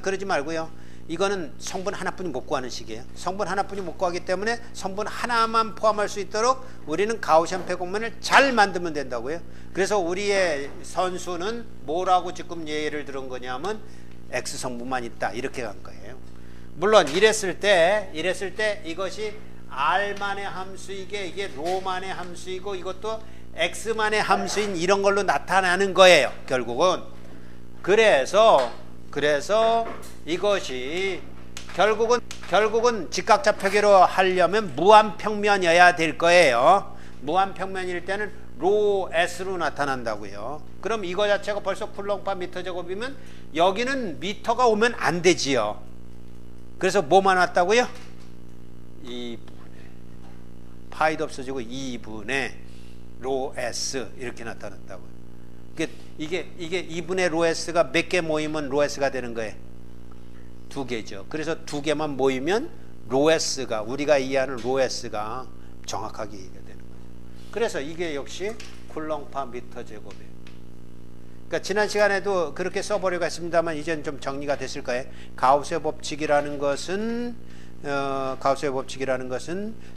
그러지 말고요. 이거는 성분 하나뿐이 못 구하는 식이에요. 성분 하나뿐이 못 구하기 때문에 성분 하나만 포함할 수 있도록 우리는 가우시안 폐곡면을 잘 만들면 된다고요. 그래서 우리의 선수는 뭐라고 지금 예를 들은 거냐면 X 성분만 있다 이렇게 간 거예요. 물론 이랬을 때 이것이 R만의 함수이게 이게 로만의 함수이고 이것도 X만의 함수인 이런 걸로 나타나는 거예요. 결국은 그래서 이것이 결국은 직각좌표계로 하려면 무한평면이어야 될 거예요. 무한평면일 때는 로 S로 나타난다고요. 그럼 이거 자체가 벌써 쿨롱파 미터 제곱이면 여기는 미터가 오면 안 되지요. 그래서 뭐만 왔다고요? 2분의 파이도 없어지고 2분의 로 S 이렇게 나타났다고요. 이게 2분의 로 S가 몇 개 모이면 로 S가 되는 거예요? 2개죠. 그래서 2개만 모이면 로 S가 우리가 이해하는 로 S가 정확하게 이해가 되는 거예요. 그래서 이게 역시 쿨롱파 미터 제곱이에요. 그러니까 지난 시간에도 그렇게 써보려고 했습니다만 이제는 좀 정리가 됐을 거예요. 가우스의 법칙이라는 것은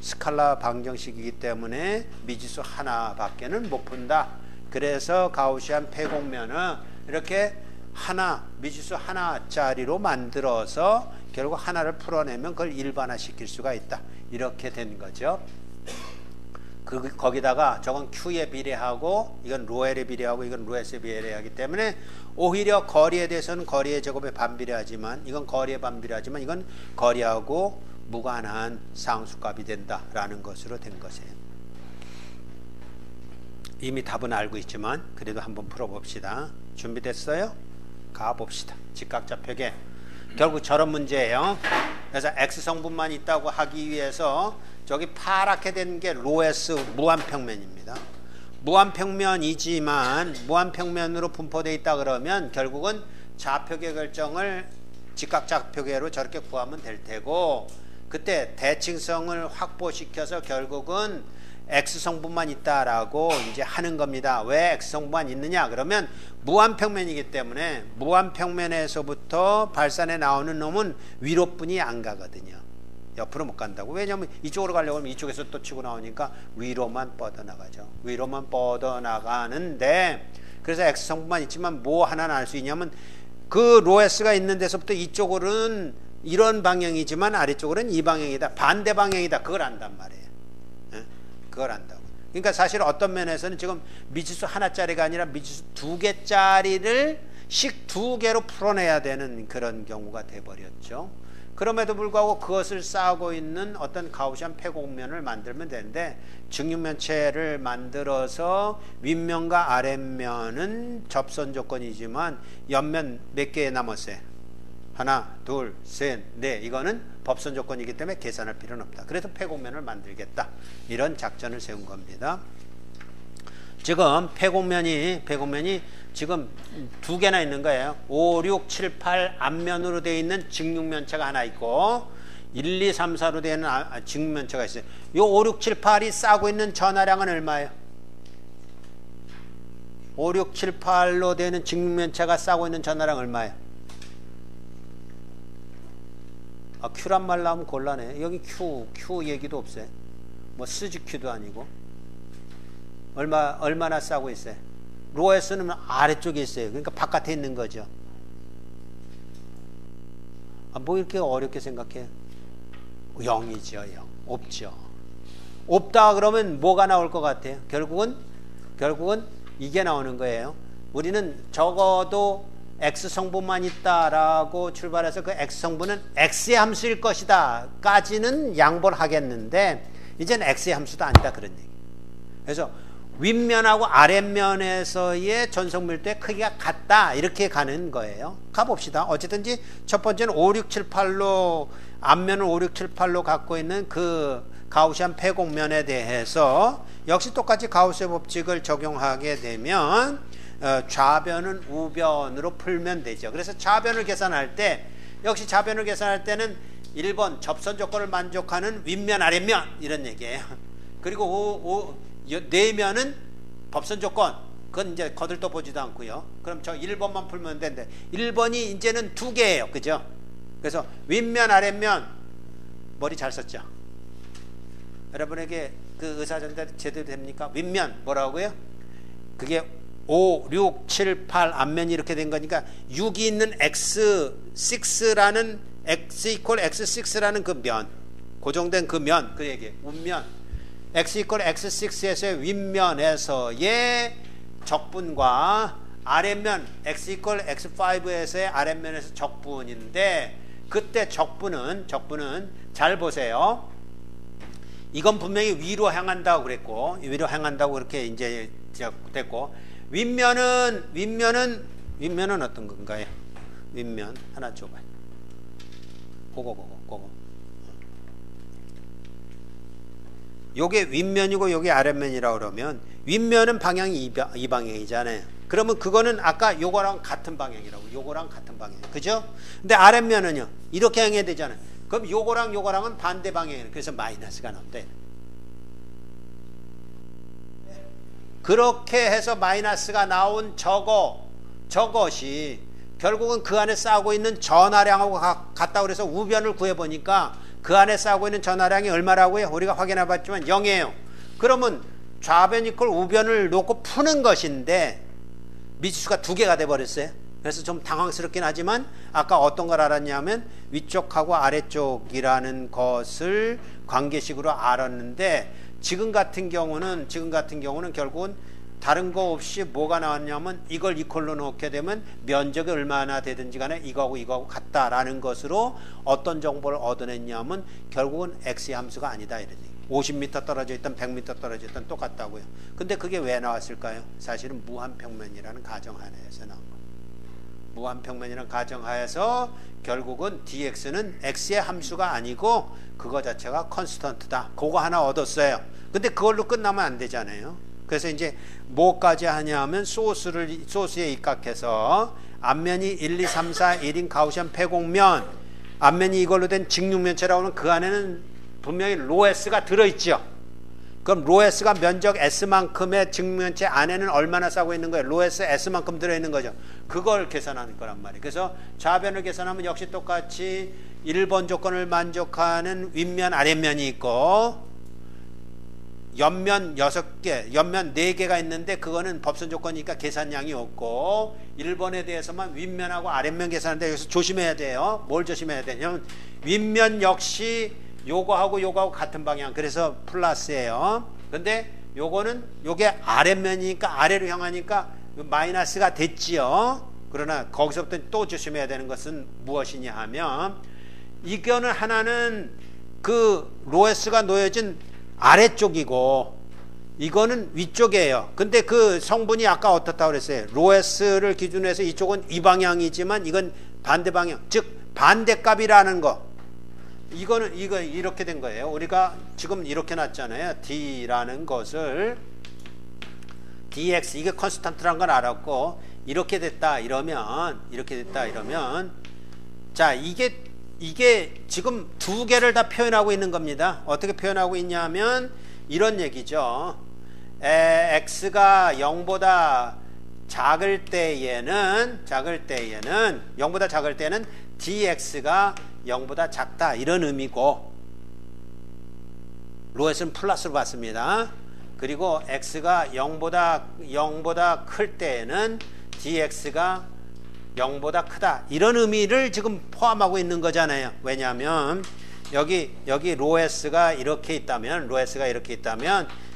스칼라 방정식이기 때문에 미지수 하나밖에는 못 푼다. 그래서 가우시안 폐곡면은 이렇게 미지수 하나짜리로 만들어서 결국 하나를 풀어내면 그걸 일반화시킬 수가 있다. 이렇게 된 거죠. 거기다가 저건 Q에 비례하고 이건 로 L에 비례하고 이건 로 S에 비례하기 때문에 오히려 거리에 대해서는 거리의 제곱에 반비례하지만 이건 거리에 반비례하지만 이건 거리하고 무관한 상수값이 된다라는 것으로 된 것이에요. 이미 답은 알고 있지만 그래도 한번 풀어봅시다. 준비됐어요? 가봅시다. 직각좌표계. 결국 저런 문제예요. 그래서 X성분만 있다고 하기 위해서 저기 파랗게 된 게 로 S 무한평면입니다. 무한평면이지만 무한평면으로 분포되어 있다 그러면 결국은 좌표계 결정을 직각좌표계로 저렇게 구하면 될 테고 그때 대칭성을 확보시켜서 결국은 X성분만 있다라고 이제 하는 겁니다. 왜 X성분만 있느냐? 그러면 무한평면이기 때문에 무한평면에서부터 발산해 나오는 놈은 위로뿐이 안 가거든요. 옆으로 못 간다고. 왜냐하면 이쪽으로 가려고 하면 이쪽에서 또 치고 나오니까 위로만 뻗어나가죠. 위로만 뻗어나가는데 그래서 X성분만 있지만 뭐 하나는 알 수 있냐면 그 로 S가 있는 데서부터 이쪽으로는 이런 방향이지만 아래쪽으로는 이 방향이다. 반대 방향이다. 그걸 안단 말이에요. 그걸 안다고. 그러니까 사실 어떤 면에서는 지금 미지수 하나짜리가 아니라 미지수 2개짜리를 식 2개로 풀어내야 되는 그런 경우가 돼버렸죠. 그럼에도 불구하고 그것을 쌓고 있는 어떤 가우시안 폐곡면을 만들면 되는데 직육면체를 만들어서 윗면과 아랫면은 접선 조건이지만 옆면 몇 개 남았어요? 하나, 둘, 셋, 넷. 이거는 법선 조건이기 때문에 계산할 필요는 없다. 그래서 폐곡면을 만들겠다. 이런 작전을 세운 겁니다. 지금 폐곡면이 지금 2개나 있는 거예요. 5, 6, 7, 8 앞면으로 되어 있는 직육면체가 하나 있고 1, 2, 3, 4로 되어 있는 직육면체가 있어요. 이 5, 6, 7, 8이 싸고 있는 전하량은 얼마예요? 5, 6, 7, 8로 되는 직면체가 싸고 있는 전화량 얼마예요? Q란 말 나오면 곤란해. 여기 Q 얘기도 없어요. 뭐 스지 Q도 아니고. 얼마나 싸고 있어요? 로에스는 아래쪽에 있어요. 그러니까 바깥에 있는 거죠. 뭐 이렇게 어렵게 생각해? 0이죠, 0. 없죠. 없다 그러면 뭐가 나올 것 같아요? 결국은 이게 나오는 거예요. 우리는 적어도 X 성분만 있다라고 출발해서 그 X 성분은 X의 함수일 것이다 까지는 양보를 하겠는데 이제는 X의 함수도 아니다 그런 얘기. 그래서 윗면하고 아랫면에서의 전성밀도의 크기가 같다 이렇게 가는 거예요. 가봅시다. 어쨌든지 첫 번째는 5, 6, 7, 8로 앞면을 5, 6, 7, 8로 갖고 있는 그 가우시안 폐곡면에 대해서 역시 똑같이 가우스의 법칙을 적용하게 되면 좌변은 우변으로 풀면 되죠. 그래서 좌변을 계산할 때 역시 좌변을 계산할 때는 1번 접선 조건을 만족하는 윗면 아랫면 이런 얘기예요. 그리고 내면은 법선 조건 그건 이제 거들떠 보지도 않고요. 그럼 저 1번만 풀면 되는데 1번이 이제는 두 개예요. 그죠? 그래서 윗면 아랫면 머리 잘 썼죠? 여러분에게 그 의사전달 제대로 됩니까? 윗면 뭐라고요? 그게 5, 6, 7, 8 앞면이 이렇게 된 거니까 6이 있는 X6라는 X 이퀄 X6라는 그 면 고정된 그 면 그 얘기 윗면 X 이퀄 X6에서의 윗면에서의 적분과 아랫면 X 이퀄 X5에서의 아랫면에서 적분인데 그때 적분은 잘 보세요. 이건 분명히 위로 향한다고 그랬고 위로 향한다고 그렇게 이제 됐고 윗면은 어떤 건가요? 윗면 하나 줘봐요. 그거. 요게 윗면이고 요게 아랫면이라고 그러면 윗면은 방향이 이 방향이잖아요. 그러면 그거는 아까 요거랑 같은 방향이라고. 요거랑 같은 방향. 그죠? 근데 아랫면은요. 이렇게 향해야 되잖아요. 그럼 요거랑은 반대 방향이에요. 그래서 마이너스가 나온다. 그렇게 해서 마이너스가 나온 저것이 결국은 그 안에 싸고 있는 전하량하고 같다고 그래서 우변을 구해보니까 그 안에 싸고 있는 전하량이 얼마라고요? 우리가 확인해 봤지만 0이에요. 그러면 좌변 이퀄 우변을 놓고 푸는 것인데 미지수가 두 개가 돼버렸어요. 그래서 좀 당황스럽긴 하지만 아까 어떤 걸 알았냐면 위쪽하고 아래쪽이라는 것을 관계식으로 알았는데 지금 같은 경우는 결국은 다른 거 없이 뭐가 나왔냐면 이걸 이퀄로 놓게 되면 면적이 얼마나 되든지 간에 이거하고 같다라는 것으로 어떤 정보를 얻어냈냐면 결국은 X의 함수가 아니다 이런 얘기. 50m 떨어져 있던 100m 떨어져 있던 똑같다고요. 근데 그게 왜 나왔을까요? 사실은 무한평면이라는 가정하에서 나온 거예요. 무한평면이라는 가정하에서 결국은 dx는 x의 함수가 아니고 그거 자체가 컨스턴트다. 그거 하나 얻었어요. 근데 그걸로 끝나면 안 되잖아요. 그래서 이제 뭐까지 하냐면 소스에 입각해서 앞면이 1, 2, 3, 4, 1인 가우시안 폐곡면 앞면이 이걸로 된 직육면체라고 하면 그 안에는 분명히 로S가 들어있죠. 그럼 로S가 면적 S만큼의 직면체 안에는 얼마나 싸고 있는 거예요? 로S S만큼 들어있는 거죠. 그걸 계산하는 거란 말이에요. 그래서 좌변을 계산하면 역시 똑같이 1번 조건을 만족하는 윗면 아랫면이 있고 옆면 6개, 옆면 4개가 있는데 그거는 법선 조건이니까 계산량이 없고 1번에 대해서만 윗면하고 아랫면 계산하는데 여기서 조심해야 돼요. 뭘 조심해야 되냐면 윗면 역시 요거하고 같은 방향. 그래서 플러스예요. 근데 요게 아랫면이니까 아래로 향하니까 마이너스가 됐지요. 그러나 거기서부터 또 조심해야 되는 것은 무엇이냐 하면 이거는 하나는 그 로에스가 놓여진 아래쪽이고 이거는 위쪽이에요. 근데 그 성분이 아까 어떻다고 그랬어요? 로에스를 기준으로 해서 이쪽은 이 방향이지만 이건 반대 방향. 즉 반대값이라는 거. 이거 이렇게 된 거예요. 우리가 지금 이렇게 놨잖아요. D라는 것을 dx 이게 컨스탄트라는 걸 알았고 이렇게 됐다 이러면 자 이게 지금 두 개를 다 표현하고 있는 겁니다. 어떻게 표현하고 있냐면 이런 얘기죠. x가 0보다 작을 때에는 0보다 작을 때는 dx가 0보다 작다 이런 의미고, 로에스는 플러스로 봤습니다. 그리고 x가 0보다 클 때에는 dx가 0보다 크다 이런 의미를 지금 포함하고 있는 거잖아요. 왜냐하면 여기 로에스가 이렇게 있다면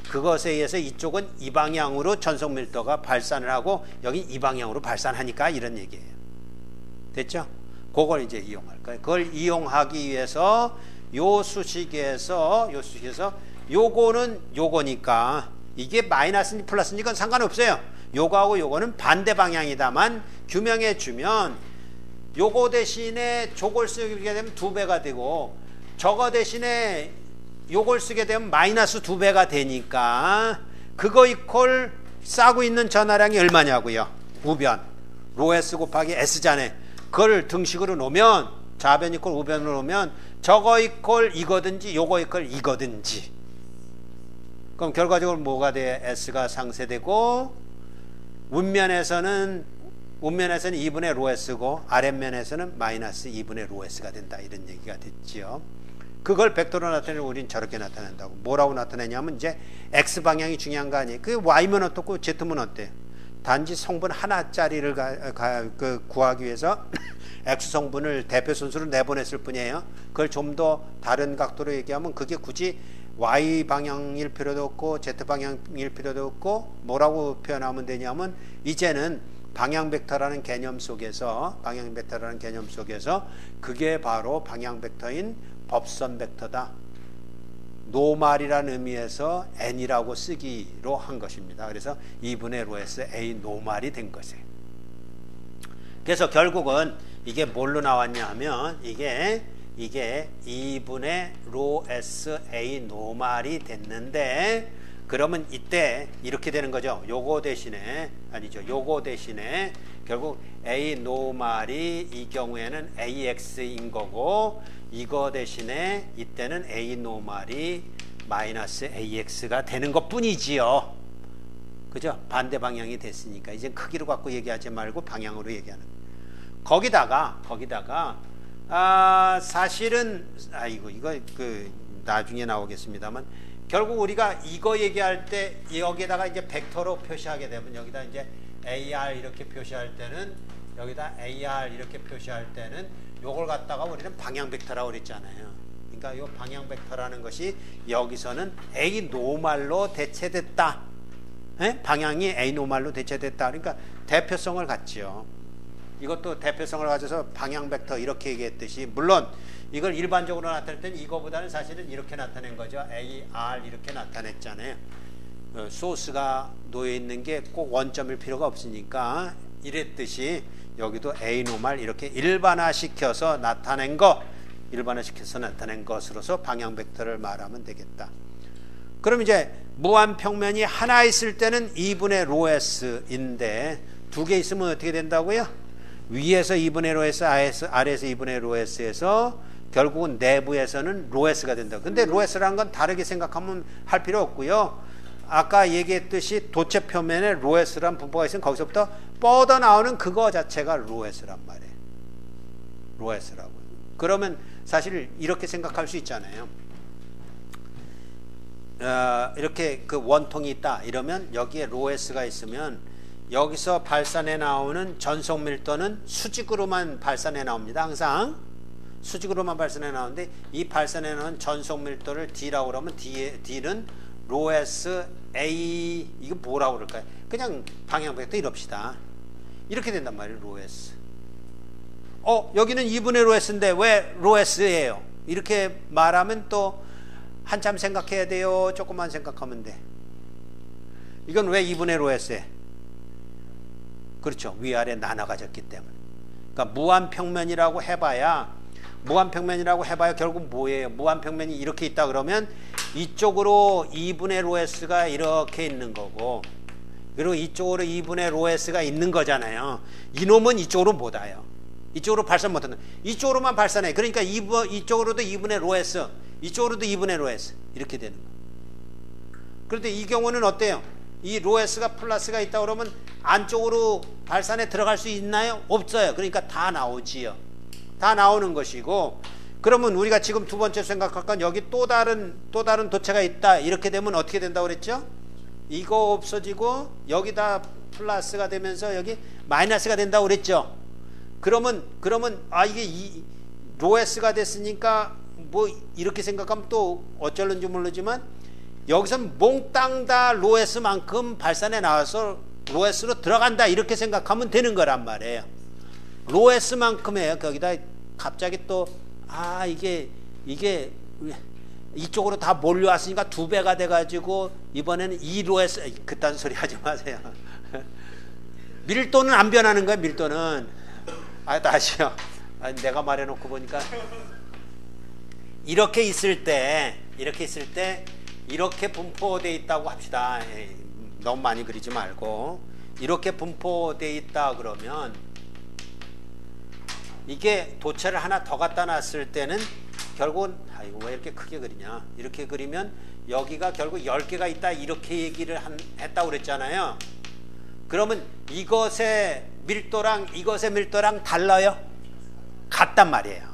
그것에 의해서 이쪽은 이 방향으로 전속 밀도가 발산을 하고 여기 이 방향으로 발산하니까 이런 얘기예요. 됐죠? 그걸 이제 이용할 거예요. 그걸 이용하기 위해서 요 수식에서 요거는 요거니까 이게 마이너스인지 플러스인지 그건 상관없어요. 요거하고 요거는 반대 방향이다만 규명해 주면 요거 대신에 저걸 쓰게 되면 2배가 되고 저거 대신에 요걸 쓰게 되면 마이너스 2배가 되니까 그거 이퀄 싸고 있는 전하량이 얼마냐고요. 우변 로에스 곱하기 S잖아요. 그걸 등식으로 놓으면 좌변 이퀄 우변으로 놓으면 저거 이퀄 이거든지 요거 이퀄 이거든지, 그럼 결과적으로 뭐가 돼? S가 상쇄되고 윗면에서는 2분의 로에스고 아랫면에서는 마이너스 2분의 로에스가 된다 이런 얘기가 됐지요. 그걸 벡터로 나타내면 우린 저렇게 나타낸다고. 뭐라고 나타내냐면 이제 X방향이 중요한 거 아니에요. 그 Y면 어떻고 Z면 어때요? 단지 성분 하나짜리를 구하기 위해서 X성분을 대표 순수로 내보냈을 뿐이에요. 그걸 좀 더 다른 각도로 얘기하면 그게 굳이 Y방향일 필요도 없고 Z방향일 필요도 없고 뭐라고 표현하면 되냐면 이제는 방향 벡터라는 개념 속에서 그게 바로 방향 벡터인 법선 벡터다. 노말이라는 의미에서 n이라고 쓰기로 한 것입니다. 그래서 2분의 로에스 a 노말이 된 것이에요. 그래서 결국은 이게 뭘로 나왔냐 하면 이게 2분의 로에스 a 노말이 됐는데, 그러면 이때 이렇게 되는 거죠. 요거 대신에 결국 a 노말이 이 경우에는 ax인 거고, 이거 대신에 이때는 a 노말이 마이너스 ax가 되는 것 뿐이지요. 그죠? 반대 방향이 됐으니까 이제 크기로 갖고 얘기하지 말고 방향으로 얘기하는. 거기다가 사실은 이거 나중에 나오겠습니다만, 결국 우리가 이거 얘기할 때 여기다가 이제 벡터로 표시하게 되면 여기다 이제 AR 이렇게 표시할 때는 요걸 갖다가 우리는 방향 벡터라고 그랬잖아요. 그러니까 요 방향 벡터라는 것이 여기서는 A 노말로 대체됐다. 방향이 A 노말로 대체됐다. 그러니까 대표성을 갖지요. 이것도 대표성을 가져서 방향 벡터 이렇게 얘기했듯이, 물론 이걸 일반적으로 나타낼 때는 이거보다는 사실은 이렇게 나타낸 거죠. AR 이렇게 나타냈잖아요. 소스가 놓여 있는 게 꼭 원점일 필요가 없으니까 이랬듯이 여기도 A 노말 이렇게 일반화시켜서 나타낸 것으로서 방향 벡터를 말하면 되겠다. 그럼 이제 무한 평면이 하나 있을 때는 2분의 로에스인데 두 개 있으면 어떻게 된다고요? 위에서 2분의 로에스, 아래에서 2분의 로에스에서 결국은 내부에서는 로에스가 된다. 근데 로에스라는 건 다르게 생각하면 할 필요 없고요. 아까 얘기했듯이 도체 표면에 로에스란 분포가 있으면 거기서부터 뻗어 나오는 그거 자체가 로에스란 말이에요. 로에스라고. 그러면 사실 이렇게 생각할 수 있잖아요. 이렇게 그 원통이 있다 이러면 여기에 로에스가 있으면 여기서 발산해 나오는 전속 밀도는 수직으로만 발산해 나옵니다. 항상 수직으로만 발산해 나오는데, 이 발산해 나오는 전속 밀도를 D라고 그러면 D는 로에스 A, 이거 뭐라고 그럴까요? 그냥 방향 벡터 이럽시다. 이렇게 된단 말이에요. 로에스. 여기는 2분의 로에스인데 왜 로에스예요? 이렇게 말하면 또 한참 생각해야 돼요. 조금만 생각하면 돼. 이건 왜 2분의 로에스예요? 그렇죠. 위아래 나눠 가졌기 때문에. 그러니까 무한평면이라고 해봐야 결국 뭐예요? 무한평면이 이렇게 있다 그러면 이쪽으로 2분의 로에스가 이렇게 있는 거고, 그리고 이쪽으로 2분의 로에스가 있는 거잖아요. 이놈은 이쪽으로 못 와요. 이쪽으로 발산 못한다. 이쪽으로만 발산해. 그러니까 이쪽으로도 2분의 로에스, 이쪽으로도 2분의 로에스 이렇게 되는 거예요. 그런데 이 경우는 어때요? 이 로에스가 플러스가 있다 그러면 안쪽으로 발산에 들어갈 수 있나요? 없어요. 그러니까 다 나오지요. 다 나오는 것이고, 그러면 우리가 지금 두 번째 생각할 건 여기 또 다른 도체가 있다. 이렇게 되면 어떻게 된다고 그랬죠? 이거 없어지고 여기다 플러스가 되면서 여기 마이너스가 된다고 그랬죠. 그러면 이게 로에스가 됐으니까 뭐 이렇게 생각하면 또 어쩔는지 모르지만 여기선 몽땅 다 로에스만큼 발산에 나와서 로에스로 들어간다 이렇게 생각하면 되는 거란 말이에요. 로에스만큼이에요. 거기다 갑자기 또 이게 이쪽으로 다 몰려왔으니까 2배가 돼가지고 이번에는 2로에스 그딴 소리 하지 마세요. 밀도는 안 변하는 거예요. 밀도는. 다시요. 내가 말해놓고 보니까 이렇게 있을 때 이렇게 분포되어 있다고 합시다. 너무 많이 그리지 말고 이렇게 분포되어 있다 그러면 이게 도체를 하나 더 갖다 놨을 때는 결국은 이거 왜 이렇게 크게 그리냐, 이렇게 그리면 여기가 결국 10개가 있다 이렇게 얘기를 했다고 그랬잖아요. 그러면 이것의 밀도랑 달라요? 같단 말이에요.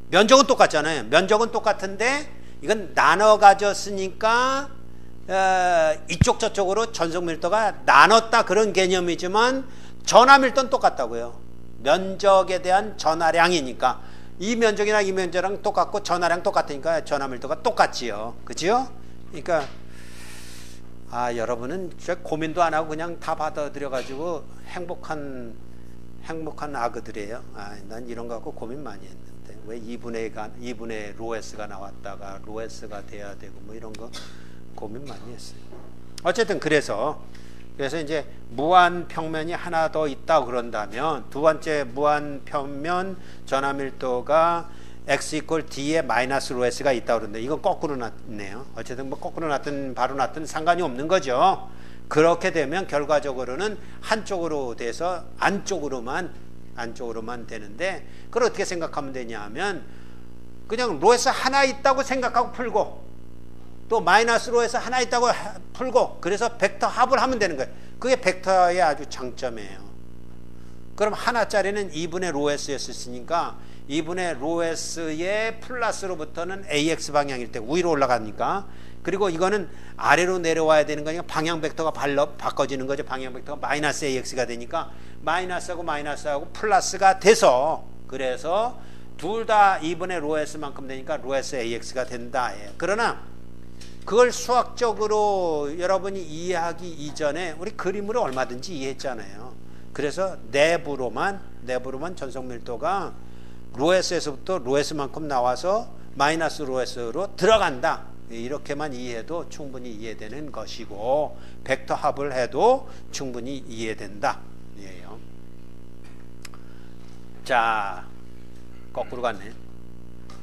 면적은 똑같잖아요. 면적은 똑같은데 이건 나눠 가졌으니까 이쪽 저쪽으로 전속 밀도가 나눴다 그런 개념이지만 전하 밀도는 똑같다고요. 면적에 대한 전하량이니까 이 면적이나 이 면적이랑 똑같고 전하량 똑같으니까 전하 밀도가 똑같지요. 그죠? 그러니까 여러분은 고민도 안 하고 그냥 다 받아들여 가지고 행복한 아그들이에요. 난 이런 거 갖고 고민 많이 했는데 왜 2분의 로에스가 나왔다가 로에스가 돼야 되고 뭐 이런 거 고민 많이 했어요. 어쨌든 그래서 이제 무한 평면이 하나 더 있다 그런다면 두 번째 무한 평면 전하 밀도가 x 이퀄 d에 마이너스 로에스가 있다 그러는데 이건 거꾸로 놨네요. 어쨌든 뭐 거꾸로 놨든 바로 놨든 상관이 없는 거죠. 그렇게 되면 결과적으로는 한쪽으로 돼서 안쪽으로만 되는데 그걸 어떻게 생각하면 되냐 하면 그냥 로에스 하나 있다고 생각하고 풀고 또 마이너스 로에서 하나 있다고 풀고 그래서 벡터 합을 하면 되는 거예요. 그게 벡터의 아주 장점이에요. 그럼 하나짜리는 2분의 로에스였으니까 2분의 로에스의 플러스로부터는 AX 방향일 때 위로 올라가니까 그리고 이거는 아래로 내려와야 되는 거니까 방향 벡터가 바꿔지는 거죠. 방향 벡터가 마이너스 AX가 되니까 마이너스하고 플러스가 돼서 그래서 둘 다 2분의 로에스만큼 되니까 로에스 AX가 된다. 그러나 그걸 수학적으로 여러분이 이해하기 이전에 우리 그림으로 얼마든지 이해했잖아요. 그래서 내부로만 전속 밀도가 로에스에서부터 로에스만큼 나와서 마이너스 로에스로 들어간다. 이렇게만 이해해도 충분히 이해되는 것이고 벡터 합을 해도 충분히 이해된다. 예요. 자, 거꾸로 갔네.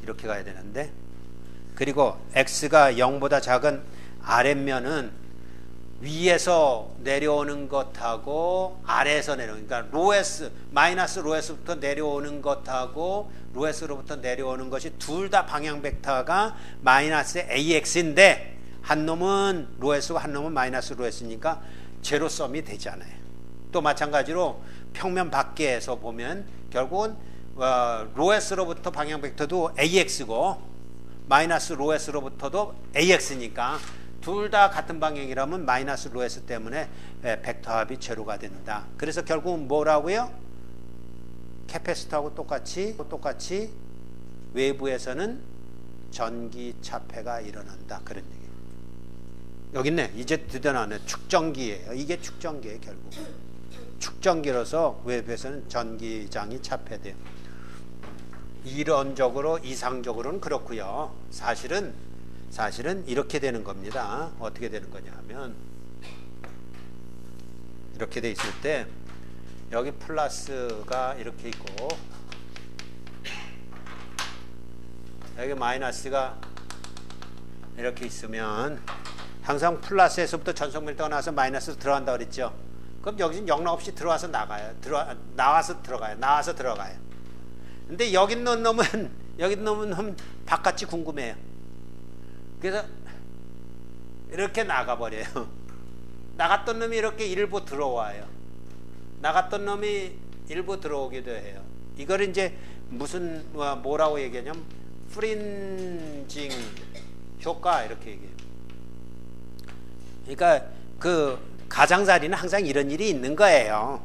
이렇게 가야 되는데 그리고 x가 0보다 작은 아랫면은 위에서 내려오는 것하고 아래에서 내려오는 그러니까 마이너스 로에스부터 내려오는 것하고 로에스로부터 내려오는 것이 둘 다 방향 벡터가 마이너스 AX인데 한 놈은 로에스고 한 놈은 마이너스 로에스니까 제로섬이 되잖아요. 또 마찬가지로 평면 밖에서 보면 결국은 로에스로부터 방향 벡터도 AX고 마이너스 로에스로부터도 AX니까 둘 다 같은 방향이라면 마이너스 로에스 때문에 벡터 합이 제로가 된다. 그래서 결국은 뭐라고요? 캐패시터하고 똑같이 외부에서는 전기 차폐가 일어난다. 그런 얘기예요. 여기 있네. 이제 드디어 나왔네. 축전기예요. 이게 축전기예요. 결국 축전기로서 외부에서는 전기장이 차폐돼요. 이론적으로 이상적으로는 그렇고요. 사실은 이렇게 되는 겁니다. 어떻게 되는 거냐 하면 이렇게 돼 있을 때 여기 플러스가 이렇게 있고 여기 마이너스가 이렇게 있으면 항상 플러스에서부터 전속 밀도가 나와서 마이너스로 들어간다 그랬죠. 그럼 여기는 영락 없이 들어와서 나가요. 나와서 들어가요. 근데 여기 있는 놈은 바깥이 궁금해요. 그래서 이렇게 나가버려요. 나갔던 놈이 이렇게 일부 들어와요. 나갔던 놈이 일부 들어오기도 해요. 이걸 이제 무슨 뭐라고 얘기하냐면 프린징 효과 이렇게 얘기해요. 그러니까 그 가장자리는 항상 이런 일이 있는 거예요.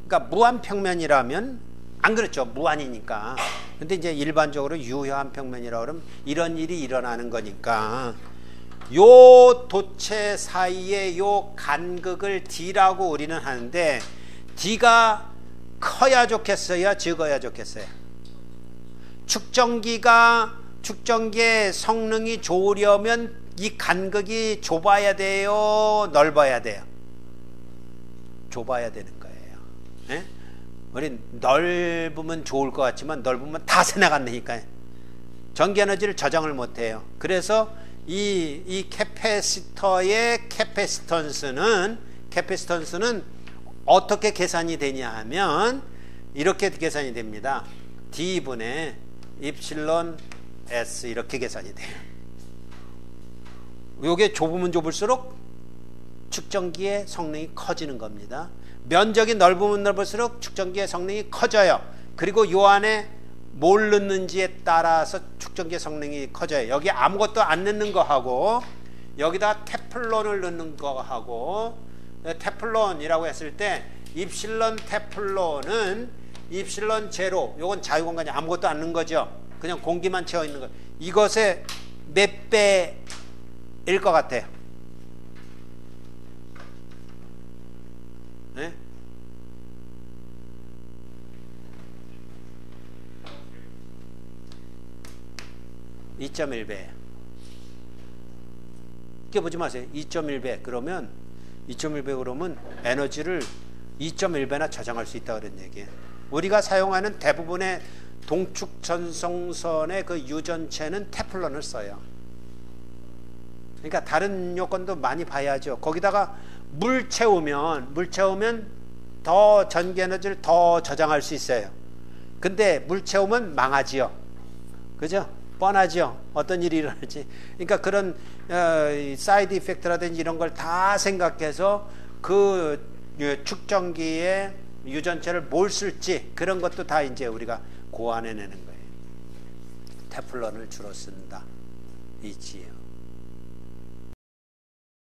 그러니까 무한평면이라면 안 그렇죠. 무한이니까. 근데 이제 일반적으로 유효한평면이라고 그러면 이런 일이 일어나는 거니까 요 도체 사이에 요 간극을 D라고 우리는 하는데 D가 커야 좋겠어요? 적어야 좋겠어요? 축전기의 성능이 좋으려면 이 간극이 좁아야 돼요? 넓어야 돼요? 좁아야 되는 거예요. 네? 우리 넓으면 좋을 것 같지만 넓으면 다 새나간다니까요. 전기 에너지를 저장을 못해요. 그래서 이 캐패시터의 캐패시턴스는 어떻게 계산이 되냐 하면 이렇게 계산이 됩니다. D분의 입실론 S 이렇게 계산이 돼요. 요게 좁으면 좁을수록 축전기의 성능이 커지는 겁니다. 면적이 넓으면 넓을수록 축전기의 성능이 커져요. 그리고 요 안에 뭘 넣는지에 따라서 축전기의 성능이 커져요. 여기 아무것도 안 넣는 거하고 여기다 테플론을 넣는 거하고 테플론이라고 했을 때 입실론 테플론은 입실론 제로 요건 자유공간이 아무것도 안 넣는 거죠. 그냥 공기만 채워 있는 거. 이것의 몇 배일 것 같아요? 네? (2.1배) 이렇게 보지 마세요. 2.1배 그러면 에너지를 2.1배나 저장할 수 있다 그런 얘기예요. 우리가 사용하는 대부분의 동축 전송선의 그 유전체는 테플론을 써요. 그러니까 다른 요건도 많이 봐야죠. 거기다가 물 채우면 더 전기 에너지를 더 저장할 수 있어요. 근데 물 채우면 망하지요. 그죠? 뻔하죠. 어떤 일이 일어날지. 그러니까 그런 사이드 이펙트라든지 이런 걸 다 생각해서 그 축전기의 유전체를 뭘 쓸지 그런 것도 다 이제 우리가 고안해내는 거예요. 테플론을 주로 쓴다. 이지요.